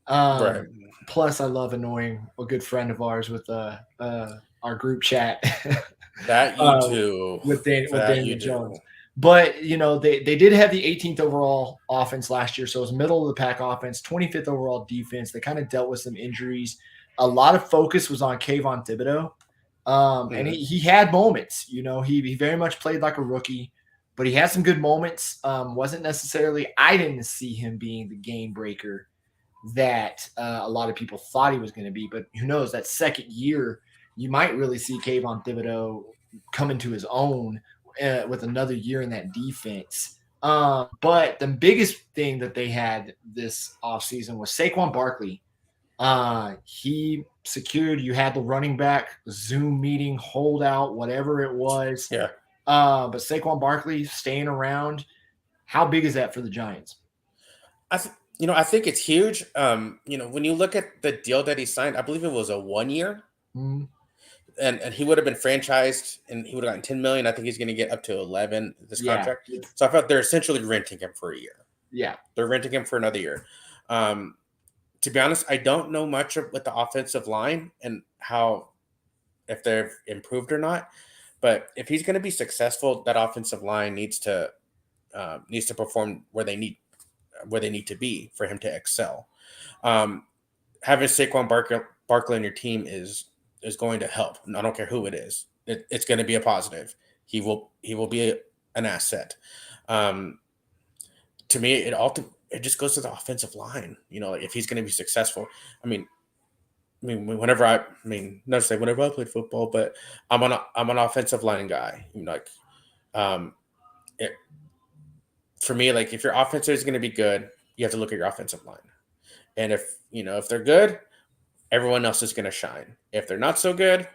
Right. Plus, I love annoying a good friend of ours with our group chat. That you do. With Daniel Jones. But, you know, they did have the 18th overall offense last year, so it was middle of the pack offense, 25th overall defense. They kind of dealt with some injuries. A lot of focus was on Kayvon Thibodeau. And he had moments. You know, he very much played like a rookie, but he had some good moments. Wasn't necessarily – I didn't see him being the game breaker that a lot of people thought he was going to be. But who knows, that second year, you might really see Kayvon Thibodeau come into his own with another year in that defense. But the biggest thing that they had this offseason was Saquon Barkley. He secured, you had the running back Zoom meeting, holdout, whatever it was. Yeah. But Saquon Barkley staying around, how big is that for the Giants? I think it's huge. When you look at the deal that he signed, I believe it was a 1 year. Mm-hmm. And he would have been franchised and he would have gotten $10 million. I think he's going to get up to 11 this contract. So I felt they're essentially renting him for a year. Yeah. They're renting him for another year. To be honest, I don't know much with the offensive line and if they've improved or not. But if he's going to be successful, that offensive line needs to perform where they need to be for him to excel. Having Saquon Barkley on your team is going to help. I don't care who it is. It's going to be a positive. He will be an asset. To me, it just goes to the offensive line. You know, like if he's going to be successful. Whenever I played football, but I'm an offensive line guy. For me, like if your offense is going to be good, you have to look at your offensive line. And if they're good, everyone else is going to shine. If they're not so good,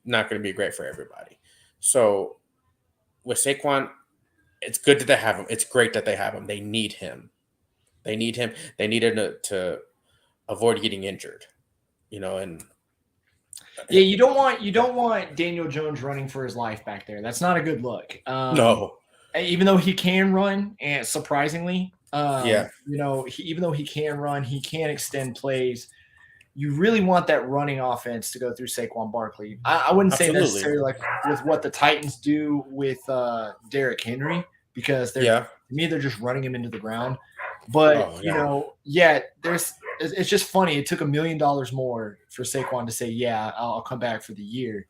not going to be great for everybody. So with Saquon, it's good that they have him. It's great that they have him. They need him. They need him to avoid getting injured. And yeah, you don't want Daniel Jones running for his life back there. That's not a good look. No. Even though he can run, and surprisingly, even though he can run, he can extend plays. You really want that running offense to go through Saquon Barkley. I wouldn't say necessarily like with what the Titans do with Derrick Henry, because to me they're just running him into the ground. But Oh you yeah. know, yeah, it's just funny. It took $1 million more for Saquon to say, "Yeah, I'll come back for the year."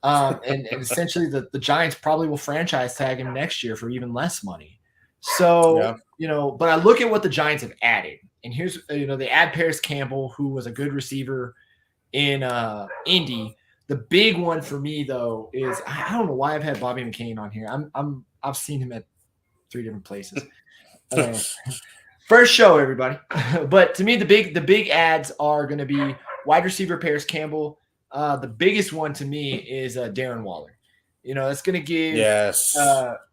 And essentially the Giants probably will franchise tag him next year for even less money. So, Yeah. you know, but I look at what the Giants have added, and here's, you know, they add Paris Campbell, who was a good receiver in Indy. The big one for me though is I don't know why I've had Bobby McCain on here. I've seen him at 3 different places. Uh, First show, everybody. But to me, the big ads are going to be wide receiver Paris Campbell. The biggest one to me is Darren Waller. You know, Yes.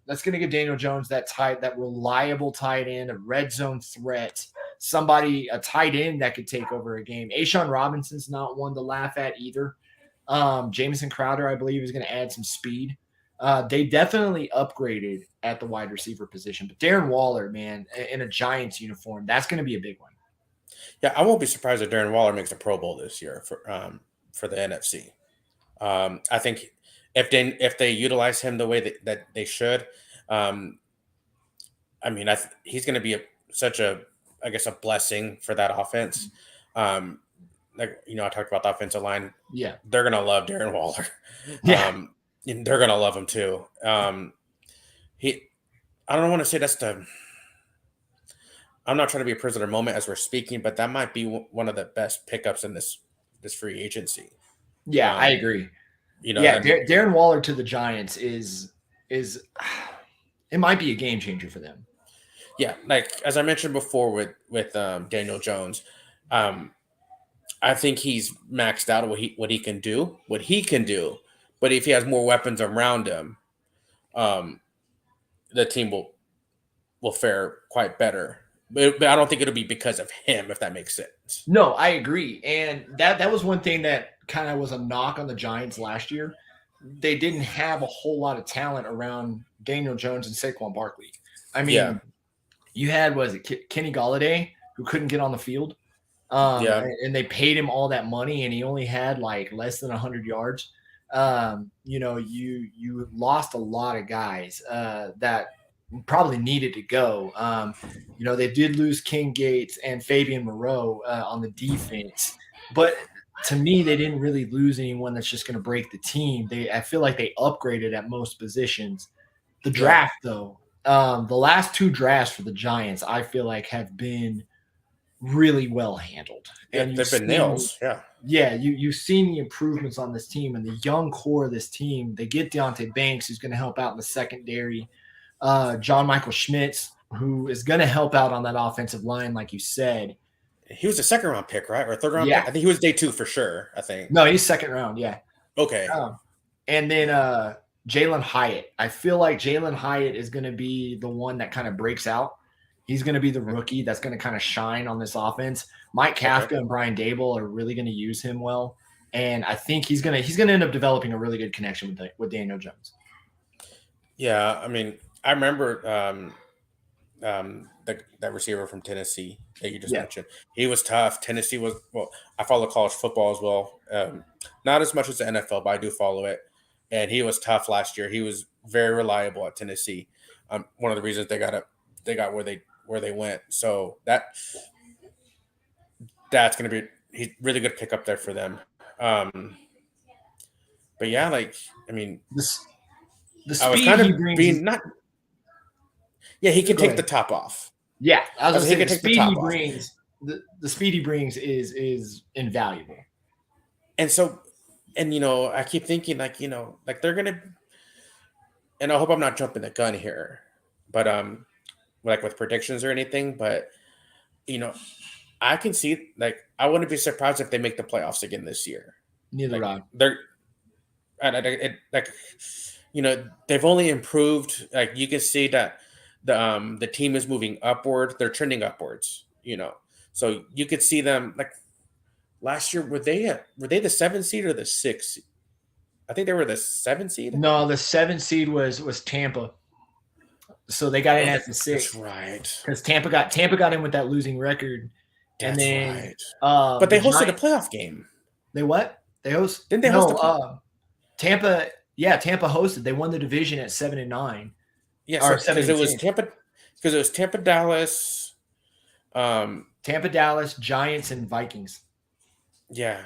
that's going to give Daniel Jones that reliable tight end, a red zone threat, a tight end that could take over a game. Ashawn Robinson's not one to laugh at either. Jamison Crowder, I believe, is going to add some speed. They definitely upgraded at the wide receiver position, but Darren Waller, man, in a Giants uniform, that's going to be a big one. Yeah, I won't be surprised if Darren Waller makes the Pro Bowl this year for the NFC. I think if they utilize him the way that they should, um, I mean, he's going to be such a, I guess, a blessing for that offense. Like, you know, I talked about the offensive line. Yeah, They're going to love Darren Waller. yeah, And they're going to love him too. I don't want to say I'm not trying to be a prisoner moment as we're speaking, but that might be one of the best pickups in this free agency. yeah. I Um, agree. you know, Yeah, I mean, Darren Waller to the Giants is it might be a game changer for them. yeah, like as I mentioned before with Daniel Jones, um, I think he's maxed out what he can do, But if he has more weapons around him, um, the team will fare quite better. But I don't think it'll be because of him, if that makes sense. No, I agree, and that was one thing that kind of was a knock on the Giants last year. They didn't have a whole lot of talent around Daniel Jones and Saquon Barkley. I Yeah, mean, you had Kenny Galladay who couldn't get on the field, yeah, and they paid him all that money, and he only had like less than 100 yards. You know, you lost a lot of guys that probably needed to go. You know, they did lose King Gates and Fabian Moreau on the defense, but to me, they didn't really lose anyone that's just going to break the team. I feel like they upgraded at most positions. The yeah. draft, though, the last 2 drafts for the Giants, I feel like have been really well handled. Yeah, And they've been nails. Yeah, you've seen the improvements on this team and the young core of this team. They get Deonte Banks, who's going to help out in the secondary. John Michael Schmitz, who is going to help out on that offensive line, like you said. he was a second round pick, right, or a third round Yeah, pick? I think he was day 2 for sure. I think. no, he's second round. Yeah. Okay. And then Jalen Hyatt. I feel like Jalen Hyatt is going to be the one that kind of breaks out. He's going to be the rookie that's going to kind of shine on this offense. Mike Kafka Okay. and Brian Dable are really going to use him well, and I think he's going to end up developing a really good connection with Daniel Jones. Yeah, I mean, I remember that receiver from Tennessee that you just mentioned. He was tough. Tennessee was I follow college football as well. Not as much as the NFL, but I do follow it. And he was tough last year. He was very reliable at Tennessee. One of the reasons they got where they went. So that's going to be he's really good pickup there for them. But yeah, like I mean, the I was speed kind he of brings. being not. Yeah, he can Go take ahead. the top off. Yeah, I was He going can to take say the top off. the speed he brings is invaluable. And so, and you know, I keep thinking like, you know, like they're gonna, and I hope I'm not jumping the gun here, but like with predictions or anything, but you know, I can see like I wouldn't be surprised if they make the playoffs again this year. Neither Like I. they're, like, you know, they've only improved. Like you can see that the team is moving upward. They're trending upwards. You know, so you could see them like last year. Were they the 7th seed or the 6th seed? I think they were the 7th seed. No, the 7th seed was Tampa. So they got in at the 6th. That's right. Because Tampa got in with that losing record. And That's then right. But they hosted a playoff game. They what? They host? Didn't they host a Tampa, Tampa hosted. They won the division at 7-9. Yeah, because it was Tampa, Dallas, Tampa, Dallas, Giants, and Vikings. Yeah.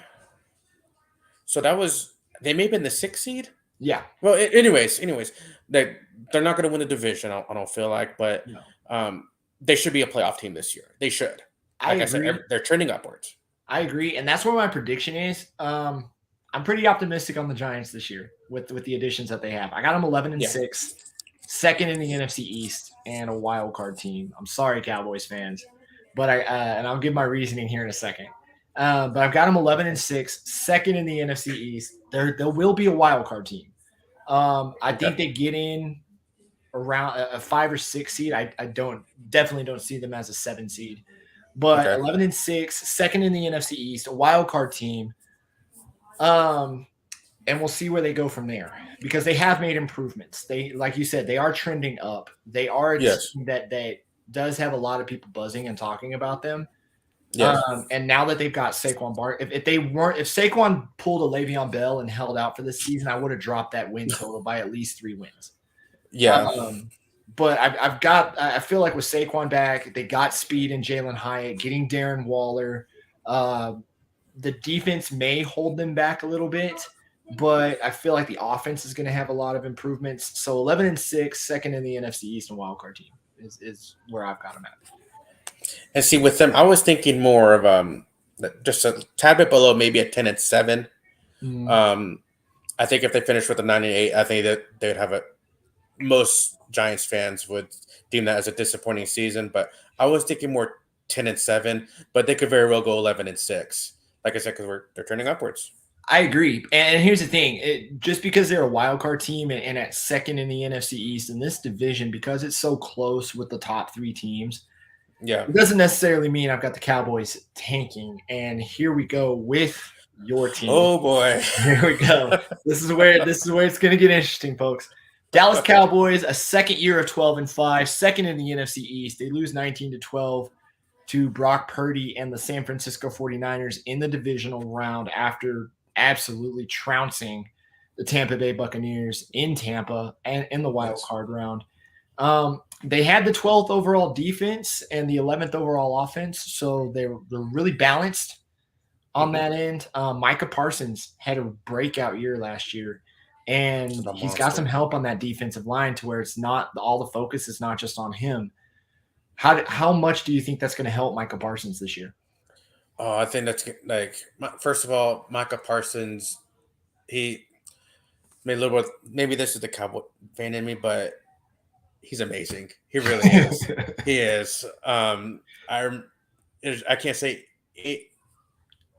So they may have been the 6th seed. Yeah. Well, anyways, they're not going to win the division. I don't feel like, but No. they should be a playoff team this year. They should. I Like I agree. said, they're trending upwards. I agree, and that's where my prediction is. I'm pretty optimistic on the Giants this year with the additions that they have. I got them 11-6, second in the NFC East, and a wild card team. I'm sorry, Cowboys fans, but and I'll give my reasoning here in a second. But I've got them 11-6, second in the NFC East. There will be a wild card team. I think they get in around a 5 or 6 seed. I definitely don't see them as a 7 seed. But 11-6, second in the NFC East, a wild card team. And we'll see where they go from there because they have made improvements. They, like you said, they are trending up. They are a team that does have a lot of people buzzing and talking about them. Yes. And now that they've got Saquon Barkley, if Saquon pulled a Le'Veon Bell and held out for this season, I would have dropped that win total by at least 3 wins. Yeah. But I feel like with Saquon back, they got speed in Jalen Hyatt, getting Darren Waller. The defense may hold them back a little bit, but I feel like the offense is going to have a lot of improvements. So 11-6, second in the NFC East and wildcard team is where I've got them at. And see, with them, I was thinking more of just a tad bit below, maybe a 10-7. I think if they finish with a 9-8, I think that they would have most Giants fans would deem that as a disappointing season. But I was thinking more 10-7, but they could very well go 11-6. Like I said, because they're turning upwards. I agree. And here's the thing. Just because they're a wild card team and at second in the NFC East in this division, because it's so close with the top 3 teams, it doesn't necessarily mean I've got the Cowboys tanking. And here we go with your team. Oh, boy. Here we go. This is where it's going to get interesting, folks. Dallas Cowboys, a second year of 12-5, second in the NFC East. They lose 19-12 to Brock Purdy and the San Francisco 49ers in the divisional round after absolutely trouncing the Tampa Bay Buccaneers in Tampa and in the wild card round. They had the 12th overall defense and the 11th overall offense, so they're really balanced on that end. Micah Parsons had a breakout year last year, and he's got some help on that defensive line to where it's not all the focus is not just on him. How much do you think that's going to help Micah Parsons this year? Oh, I think that's first of all, Micah Parsons, he made a little bit. Maybe this is the Cowboy fan in me, but he's amazing. He really is. He is. I can't say it.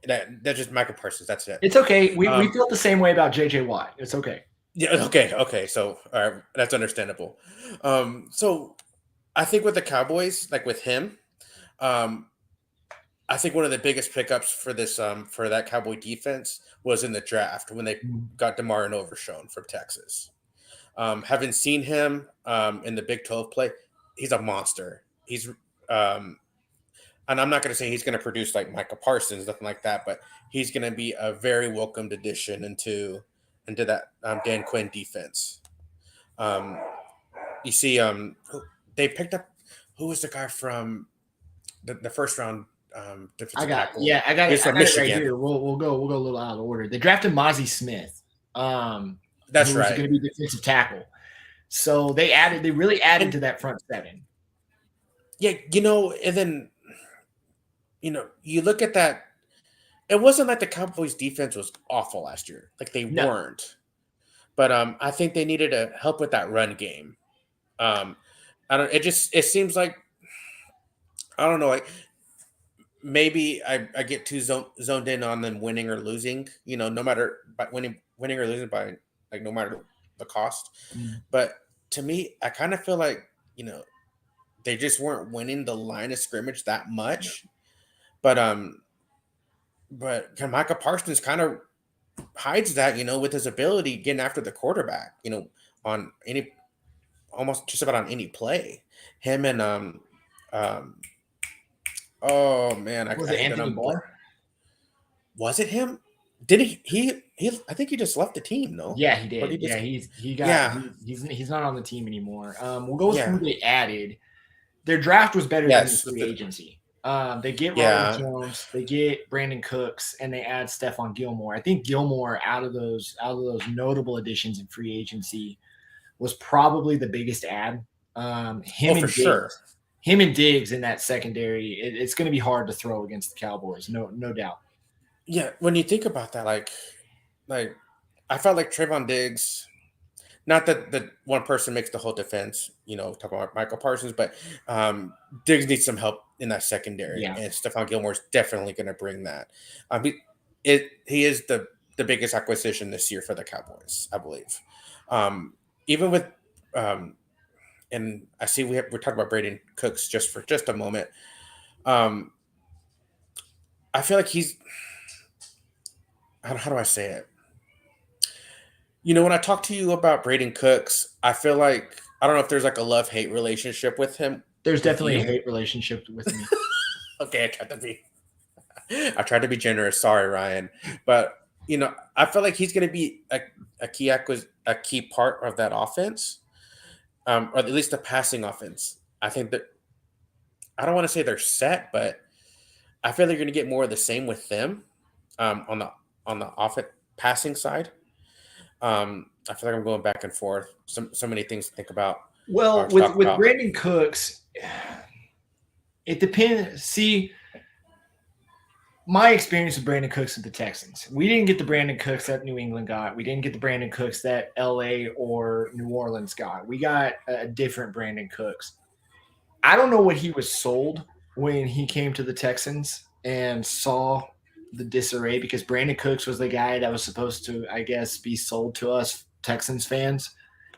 That's just Micah Parsons. That's it. It's okay. We felt the same way about JJ Watt. It's okay. Yeah. Okay. So, all right, that's understandable. So, I think with the Cowboys, like with him, I think one of the biggest pickups for this for that Cowboy defense was in the draft when they got DeMar and Overshown from Texas. Having seen him in the Big 12 play, he's a monster. He's and I'm not going to say he's going to produce like Micah Parsons, nothing like that, but he's going to be a very welcomed addition into that Dan Quinn defense. You see, they picked up who was the guy from the first round. I got it right here. We'll go a little out of order. They drafted Mozzie Smith. That's right. Going to be defensive tackle. So they really added to that front seven. Yeah, and then you look at that. It wasn't like the Cowboys' defense was awful last year. Like they weren't. But I think they needed to help with that run game. It seems like I don't know, like maybe I get too zoned in on them winning or losing, no matter by winning or losing by like no matter the cost. But to me, I kind of feel like, they just weren't winning the line of scrimmage that much. But Micah Parsons kind of hides that, with his ability getting after the quarterback, on almost just about on any play. Him and oh man, was it Anthony Barr? Was it him? Did he? I think he just left the team. No. Yeah, he did. He's not on the team anymore. We'll go through who they added. Their draft was better than the free agency. They get Ronald Yeah. Jones, they get Brandon Cooks, and they add Stephon Gilmore. I think Gilmore out of those notable additions in free agency was probably the biggest add. Oh, for sure. Him and Diggs in that secondary, it's going to be hard to throw against the Cowboys, no doubt. Yeah, when you think about that, like I felt like Trayvon Diggs. Not that the one person makes the whole defense, talking about Michael Parsons, but Diggs needs some help in that secondary, Yeah, and Stephon Gilmore's definitely going to bring that. He is the biggest acquisition this year for the Cowboys, I believe. Even with and I see we're talking about Braden Cooks just for just a moment. Um, I feel like he's how do I say it? When I talk to you about Braden Cooks, I feel like I don't know if there's like a love-hate relationship with him there's with definitely a you. hate relationship with me. Okay, I tried to be generous. Sorry, Ryan, but I feel like he's going to be a key part of that offense, or at least the passing offense. I think that I don't want to say they're set, but I feel like you're going to get more of the same with them on the offense passing side. I feel like I'm going back and forth. So many things to think about or Well, to talk with about. Brandon Cooks, it depends. See, my experience with Brandon Cooks with the Texans, we didn't get the Brandon Cooks that New England got. We didn't get the Brandon Cooks that LA or New Orleans got. We got a different Brandon Cooks. I don't know what he was sold when he came to the Texans and saw the disarray, because Brandon Cooks was the guy that was supposed to, I guess, be sold to us Texans fans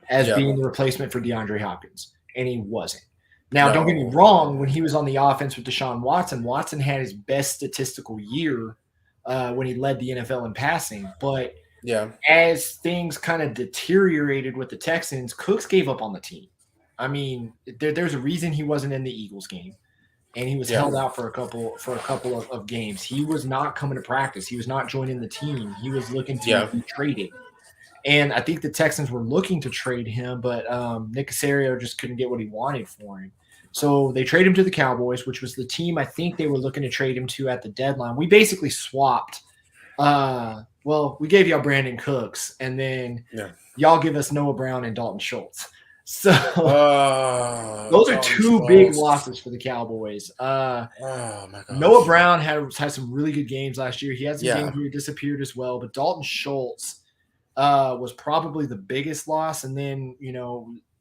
as Yeah, being the replacement for DeAndre Hopkins, and he wasn't. Now, don't get me no, wrong. When he was on the offense with Deshaun Watson, Watson had his best statistical year when he led the NFL in passing. But yeah, as things kind of deteriorated with the Texans, Cooks gave up on the team. I mean, there's a reason he wasn't in the Eagles game, and he was yeah, held out for a couple of games. He was not coming to practice. He was not joining the team. He was looking to yeah, be traded. And I think the Texans were looking to trade him, but Nick Casario just couldn't get what he wanted for him. So they traded him to the Cowboys, which was the team I think they were looking to trade him to at the deadline. We basically swapped. Well, we gave y'all Brandon Cooks, and then yeah. y'all give us Noah Brown and Dalton Schultz. So Oh, those are Dalton two big Schultz. losses for the Cowboys. Oh my Noah gosh. Brown had some really good games last year. He had some Yeah, games where he disappeared as well, but Dalton Schultz was probably the biggest loss. And then,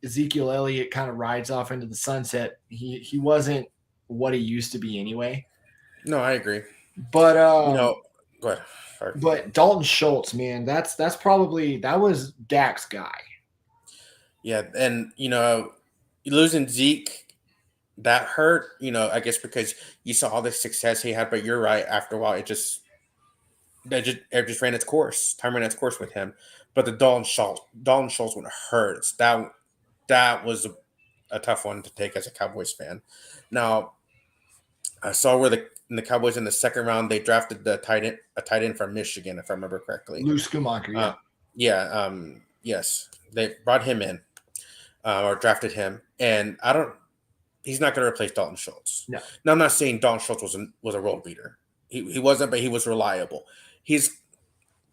Ezekiel Elliott kind of rides off into the sunset. He wasn't what he used to be anyway. no, I agree. But You know, go ahead. Sorry. Dalton Schultz, man, that was Dak's guy. Yeah, and losing Zeke, that hurt. I guess because you saw all the success he had, but you're right. After a while, it just ran its course. Time ran its course with him. But the Dalton Schultz one hurts. That was a tough one to take as a Cowboys fan. Now I saw where the Cowboys in the second round they drafted a tight end from Michigan, if I remember correctly. Lou Schumacher, yeah. Yeah. Yes, they brought him in or drafted him, and he's not going to replace Dalton Schultz. No. Now I'm not saying Dalton Schultz was a role beater. He wasn't, but he was reliable. He's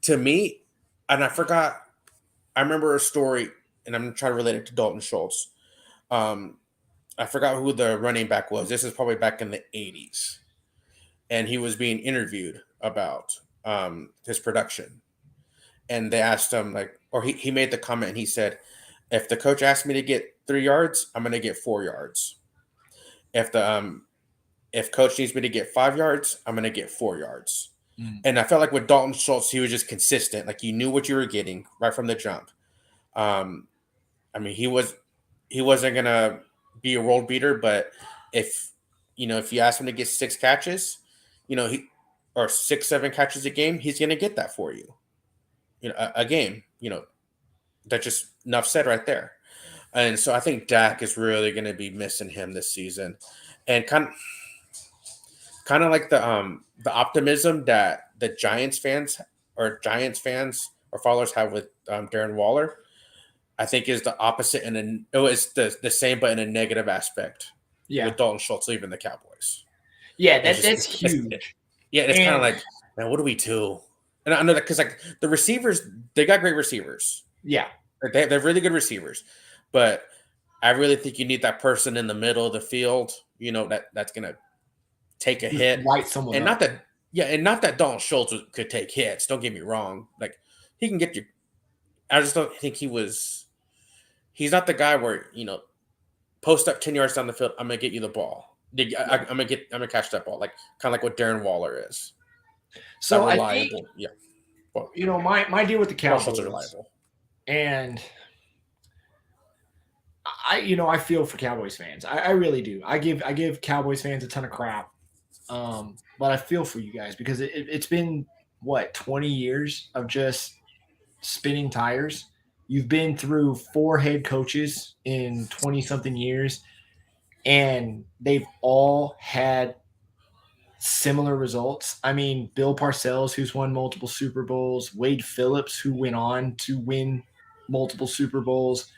to me, and I forgot. I remember a story, and I'm trying to relate it to Dalton Schultz. I forgot who the running back was. This is probably back in the 80s. And he was being interviewed about his production. And they asked him, or he made the comment, and he said, if the coach asked me to get 3 yards, I'm going to get 4 yards. If coach needs me to get 5 yards, I'm going to get 4 yards. And I felt like with Dalton Schultz, he was just consistent. Like you knew what you were getting right from the jump. I mean, he wasn't going to be a world beater, but if you ask him to get 6 catches, or 6, 7 catches a game, he's going to get that for you. A game, that's just enough said right there. And so I think Dak is really going to be missing him this season, and kind of like the optimism that the Giants fans or followers have with Darren Waller. I think is the opposite, it's the same, but in a negative aspect. Yeah. With Dalton Schultz leaving the Cowboys. Yeah, And that's huge. it's kind of And like, man, what do we do? And I know that because like the receivers, they got great receivers. yeah, Like, they have really good receivers, but I really think you need that person in the middle of the field. That's gonna take a just hit, light someone and up. not that Dalton Schultz could take hits. Don't get me wrong. Like he can get you. I just don't think he's not the guy where post up 10 yards down the field. I'm gonna get you the ball. I'm gonna catch that ball. Like kind of like what Darren Waller is. That So I think reliable. Yeah. Well, my deal with the Dalton Schultz is Cowboys, reliable. and I feel for Cowboys fans. I really do. I give Cowboys fans a ton of crap, but I feel for you guys because it's been what 20 years of just spinning tires. You've been through 4 head coaches in 20 something years, and they've all had similar results. I mean, Bill Parcells, who's won multiple Super Bowls, Wade Phillips, who went on to win multiple Super Bowls,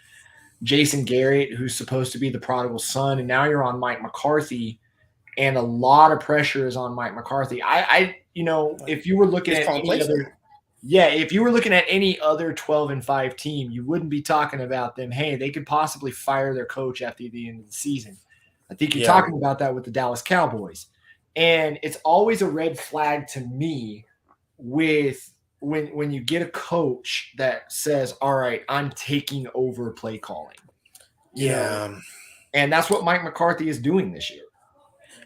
Jason Garrett, who's supposed to be the prodigal son, and now you're on Mike McCarthy, and a lot of pressure is on Mike McCarthy. If you were looking He's at calling any plays other, yeah, if you were looking at any other 12-5 team, you wouldn't be talking about them. Hey, they could possibly fire their coach after the end of the season. I think you're talking about that with the Dallas Cowboys, and it's always a red flag to me with when you get a coach that says, all right, I'm taking over play calling. And that's what Mike McCarthy is doing this year.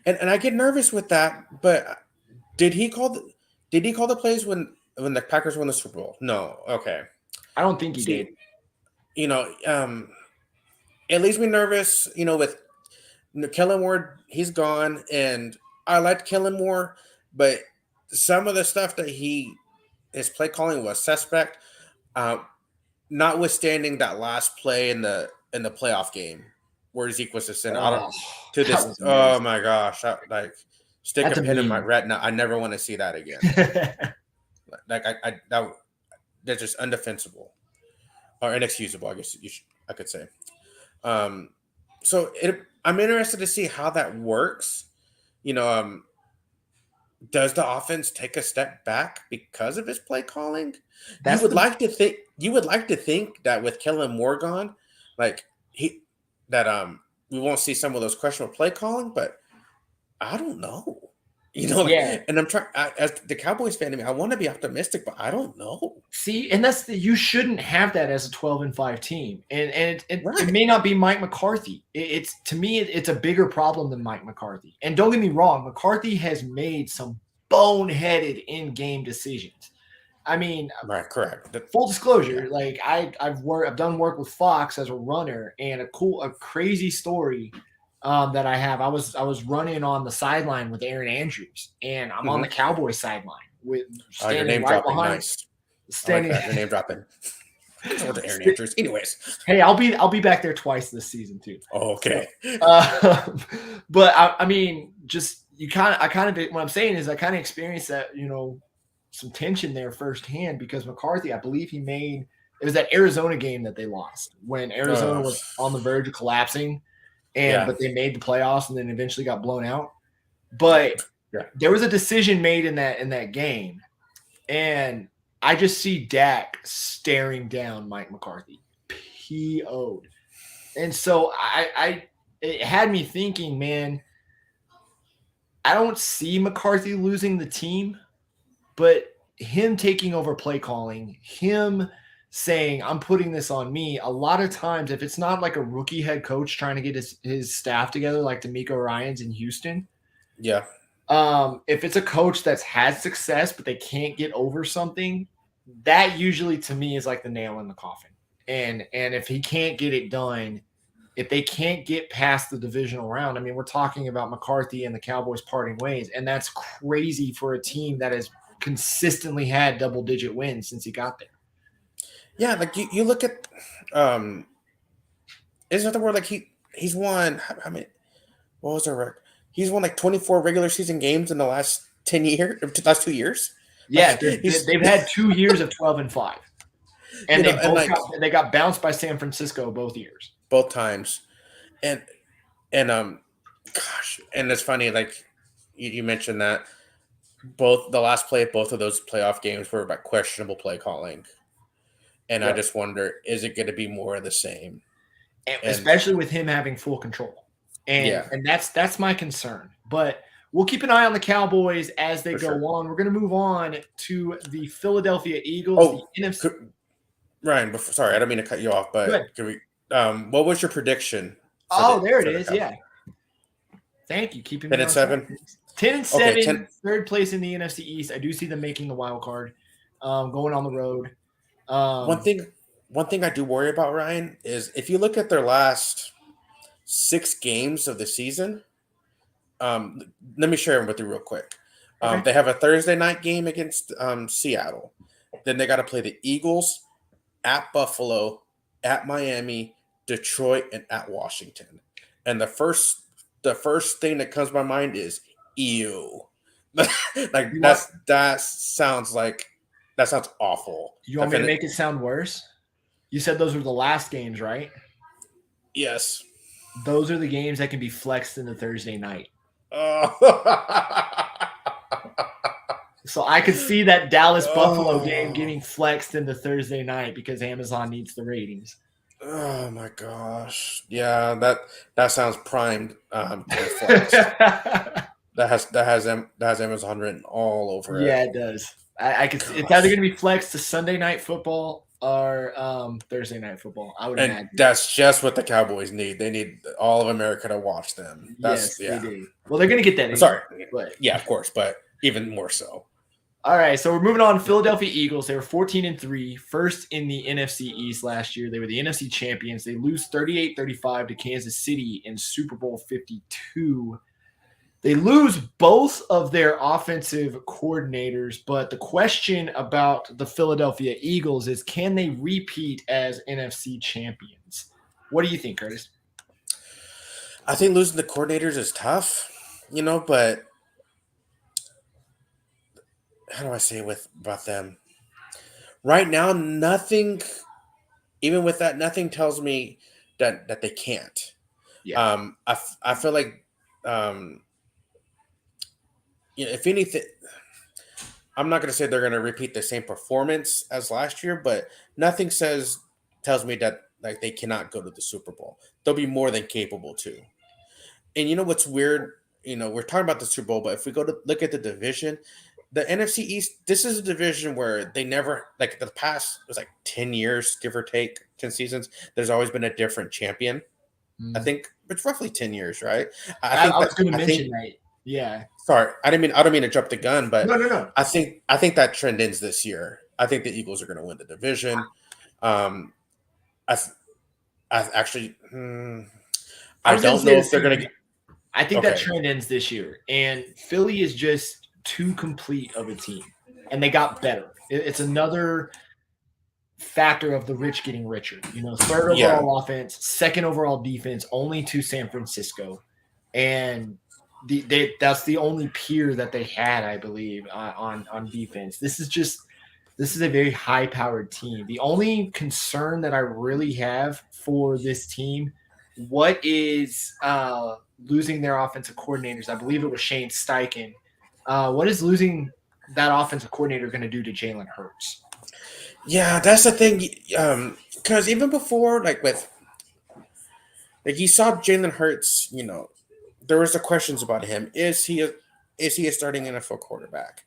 And I get nervous with that, but did he call the plays when the Packers won the Super Bowl? No. Okay. I don't think he did. It leaves me nervous, with Kellen Moore, he's gone, and I liked Kellen Moore, but some of the stuff that his play calling was suspect. Notwithstanding that last play in the playoff game where Zeke was just to this. Oh my gosh! Stick a pin in my retina. I never want to see that again. That's just undefensible or inexcusable. I guess I could say. So I'm interested to see how that works. Does the offense take a step back because of his play calling? You would like to think that with Kellen Moore gone, we won't see some of those questionable play calling, but I don't know. And I'm trying as the Cowboys fan. I want to be optimistic, but I don't know. See, and you shouldn't have that as a 12-5 team, and it may not be Mike McCarthy. To me, it's a bigger problem than Mike McCarthy. And don't get me wrong, McCarthy has made some boneheaded in-game decisions. I mean, right, correct. Full disclosure, I've done work with Fox as a runner, and a crazy story. That I have. I was running on the sideline with Aaron Andrews, and I'm on the Cowboys sideline with standing your name right dropping. behind. Nice. Standing. Your name dropping. Aaron Andrews. Anyways, hey, I'll be back there twice this season too. Oh, okay. But I mean, just I kind of what I'm saying is I kind of experienced that some tension there firsthand because McCarthy, I believe it was that Arizona game that they lost when Arizona was on the verge of collapsing. But they made the playoffs and then eventually got blown out. But there was a decision made in that game, and I just see Dak staring down Mike McCarthy, PO'd. And so it had me thinking, man, I don't see McCarthy losing the team, but him taking over play calling, him saying, I'm putting this on me. A lot of times, if it's not like a rookie head coach trying to get his staff together, like DeMeco Ryans in Houston. Yeah. If it's a coach that's had success, but they can't get over something, that usually to me is like the nail in the coffin. And if he can't get it done, if they can't get past the divisional round, I mean, we're talking about McCarthy and the Cowboys parting ways. And that's crazy for a team that has consistently had double-digit wins since he got there. Yeah, you look at isn't that the word he's won how many what was their record? He's won 24 regular season games in the last 10 years, last 2 years. Yeah, they've had 2 years of 12-5. And they got bounced by San Francisco both years. Both times. And gosh, and it's funny you mentioned that both the last play of both of those playoff games were about questionable play calling, and I Yep. just wonder, is it going to be more of the same? And Especially with him having full control. And that's my concern. But we'll keep an eye on the Cowboys as they go on. We're going to move on to the Philadelphia Eagles. The NFC. Ryan, sorry, I don't mean to cut you off, but can we? What was your prediction? There it is. Yeah. Thank you. Keeping 10-7. 10-7. Okay, third place in the NFC East. I do see them making the wild card, going on the road. One thing I do worry about, Ryan, is if you look at their last 6 games of the season. Let me share them with you real quick. Okay. They have a Thursday night game against Seattle. Then they got to play the Eagles, at Buffalo, at Miami, Detroit, and at Washington. And the first thing that comes to my mind is ew. that sounds awful. You want me to make it sound worse? You said those were the last games, right? Yes. Those are the games that can be flexed into Thursday night. So I could see that Dallas-Buffalo game getting flexed into Thursday night because Amazon needs the ratings. Oh my gosh! Yeah, that sounds primed. That has Amazon written all over it. Yeah, it does. I could. It's either going to be flexed to Sunday Night Football or Thursday Night Football. I would imagine. That's just what the Cowboys need. They need all of America to watch them. They do. Well, they're going to get that. Sorry. Yeah, of course, but even more so. All right, so we're moving on. Philadelphia Eagles. They were 14-3, first in the NFC East last year. They were the NFC champions. They lose 38-35 to Kansas City in Super Bowl 52. They lose both of their offensive coordinators, but the question about the Philadelphia Eagles is, can they repeat as NFC champions? What do you think, Curtis? I think losing the coordinators is tough, but how do I say about them? Right now, nothing, even with that, nothing tells me that they can't. Yeah. I feel like, if anything, I'm not going to say they're going to repeat the same performance as last year, but nothing tells me that like they cannot go to the Super Bowl. They'll be more than capable to. And you know what's weird? We're talking about the Super Bowl, but if we go to look at the division, the NFC East, this is a division where they never, like the past, it was like 10 years, give or take, 10 seasons, there's always been a different champion. I think it's roughly 10 years, right? I was going to mention that. Yeah. Sorry, I don't mean to jump the gun, but no. I think that trend ends this year. I think the Eagles are going to win the division. I actually, I don't know if they're going to. I think that trend ends this year, and Philly is just too complete of a team, and they got better. It's another factor of the rich getting richer. Third overall offense, second overall defense, only to San Francisco, and that's the only peer that they had, I believe, on defense. This is a very high-powered team. The only concern that I really have for this team, what is losing their offensive coordinators? I believe it was Shane Steichen. What is losing that offensive coordinator going to do to Jalen Hurts? Yeah, that's the thing. Because even before, you saw Jalen Hurts, there was the questions about him. Is he a starting NFL quarterback?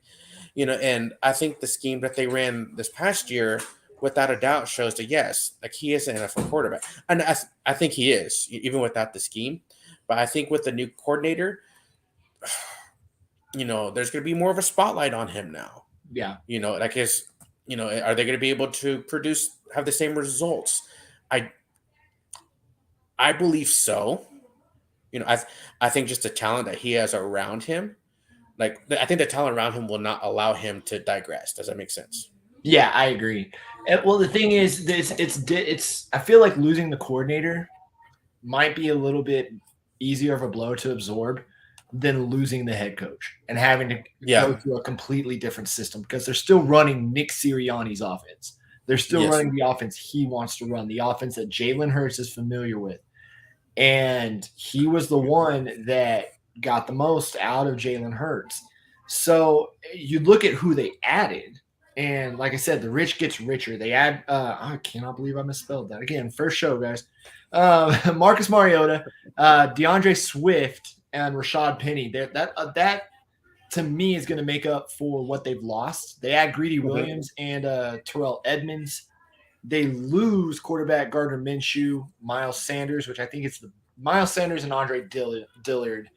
And I think the scheme that they ran this past year, without a doubt, shows that yes, he is an NFL quarterback, and I think he is, even without the scheme. But I think with the new coordinator, there's going to be more of a spotlight on him now. Yeah, are they going to be able to have the same results? I believe so. I think just the talent that he has around him, I think the talent around him will not allow him to digress. Does that make sense? Yeah, I agree. Well, the thing is, it's. I feel like losing the coordinator might be a little bit easier of a blow to absorb than losing the head coach and having to go through a completely different system, because they're still running Nick Sirianni's offense. They're still running the offense he wants to run, the offense that Jalen Hurts is familiar with. And he was the one that got the most out of Jalen Hurts. So you look at who they added, and like I said, the rich gets richer. They add. I cannot believe I misspelled that again. First show, guys. Marcus Mariota, DeAndre Swift, and Rashad Penny. That to me is going to make up for what they've lost. They add Greedy Williams and Terrell Edmonds. They lose quarterback Gardner Minshew, Miles Sanders, which I think it's the Miles Sanders and Andre Dillard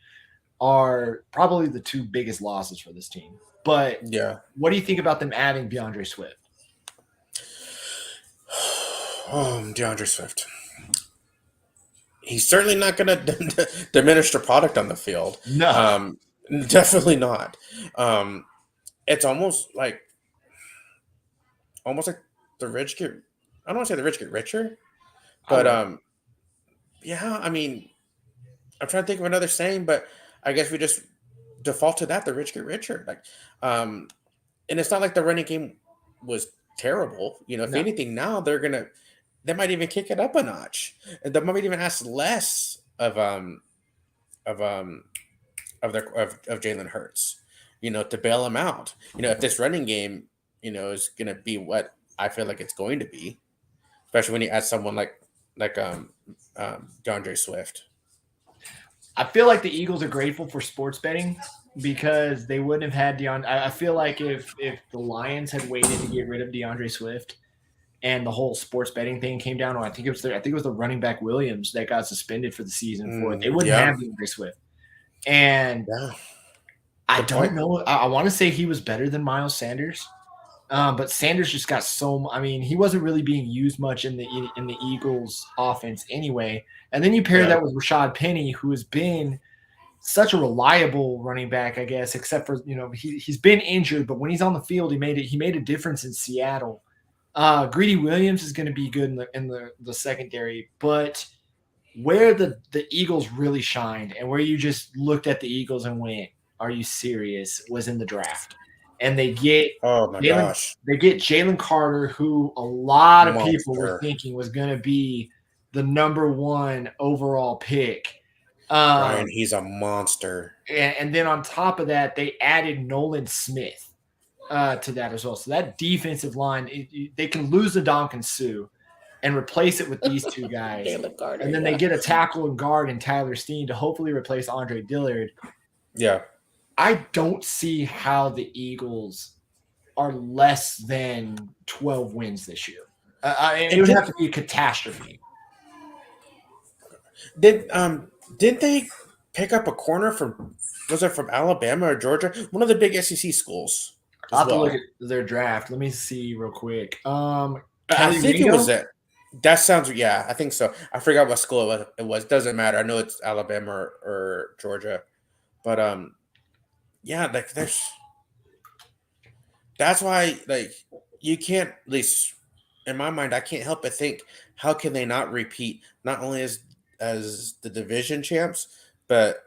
are probably the two biggest losses for this team. But Yeah. what do you think about them adding DeAndre Swift? DeAndre Swift. He's certainly not going to diminish the product on the field. No. Definitely not. It's almost like the rich get. I don't want to say the rich get richer, but yeah. I mean, I'm trying to think of another saying, but I guess we just default to that. The rich get richer. Like, and it's not like the running game was terrible. You know, if anything, now they might even kick it up a notch. And they might even ask less of Jalen Hurts, you know, to bail him out. You know, if this running game, you know, is going to be what I feel like it's going to be, especially when you add someone like DeAndre Swift. I feel like the Eagles are grateful for sports betting because they wouldn't have had DeAndre. I feel like if the Lions had waited to get rid of DeAndre Swift and the whole sports betting thing came down, I think it was the running back Williams that got suspended for the season for it. They wouldn't have DeAndre Swift. And I don't know. I want to say he was better than Miles Sanders, but Sanders just got so. I mean, he wasn't really being used much in the Eagles' offense anyway. And then you pair that with Rashad Penny, who has been such a reliable running back, I guess, except for he's been injured, but when he's on the field, he made a difference in Seattle. Greedy Williams is going to be good in the secondary, but where the Eagles really shined and where you just looked at the Eagles and went, "Are you serious?" was in the draft. And they get they get Jalen Carter, who a lot of people were thinking was going to be the number 1 overall pick. Ryan, he's a monster. And then on top of that, they added Nolan Smith to that as well. So that defensive line, they can lose Ndamukong Suh and replace it with these two guys. Carter, and then they get a tackle and guard in Tyler Steen to hopefully replace Andre Dillard. Yeah. I don't see how the Eagles are less than 12 wins this year. It would have to be a catastrophe. Didn't they pick up a corner from Alabama or Georgia? One of the big SEC schools. I'll have to look at their draft. Let me see real quick. I think it was that. That sounds, yeah, I think so. I forgot what school it was. Doesn't matter. I know it's Alabama or Georgia, but yeah, like that's why, like, you can't, at least in my mind, I can't help but think, how can they not repeat not only as the division champs, but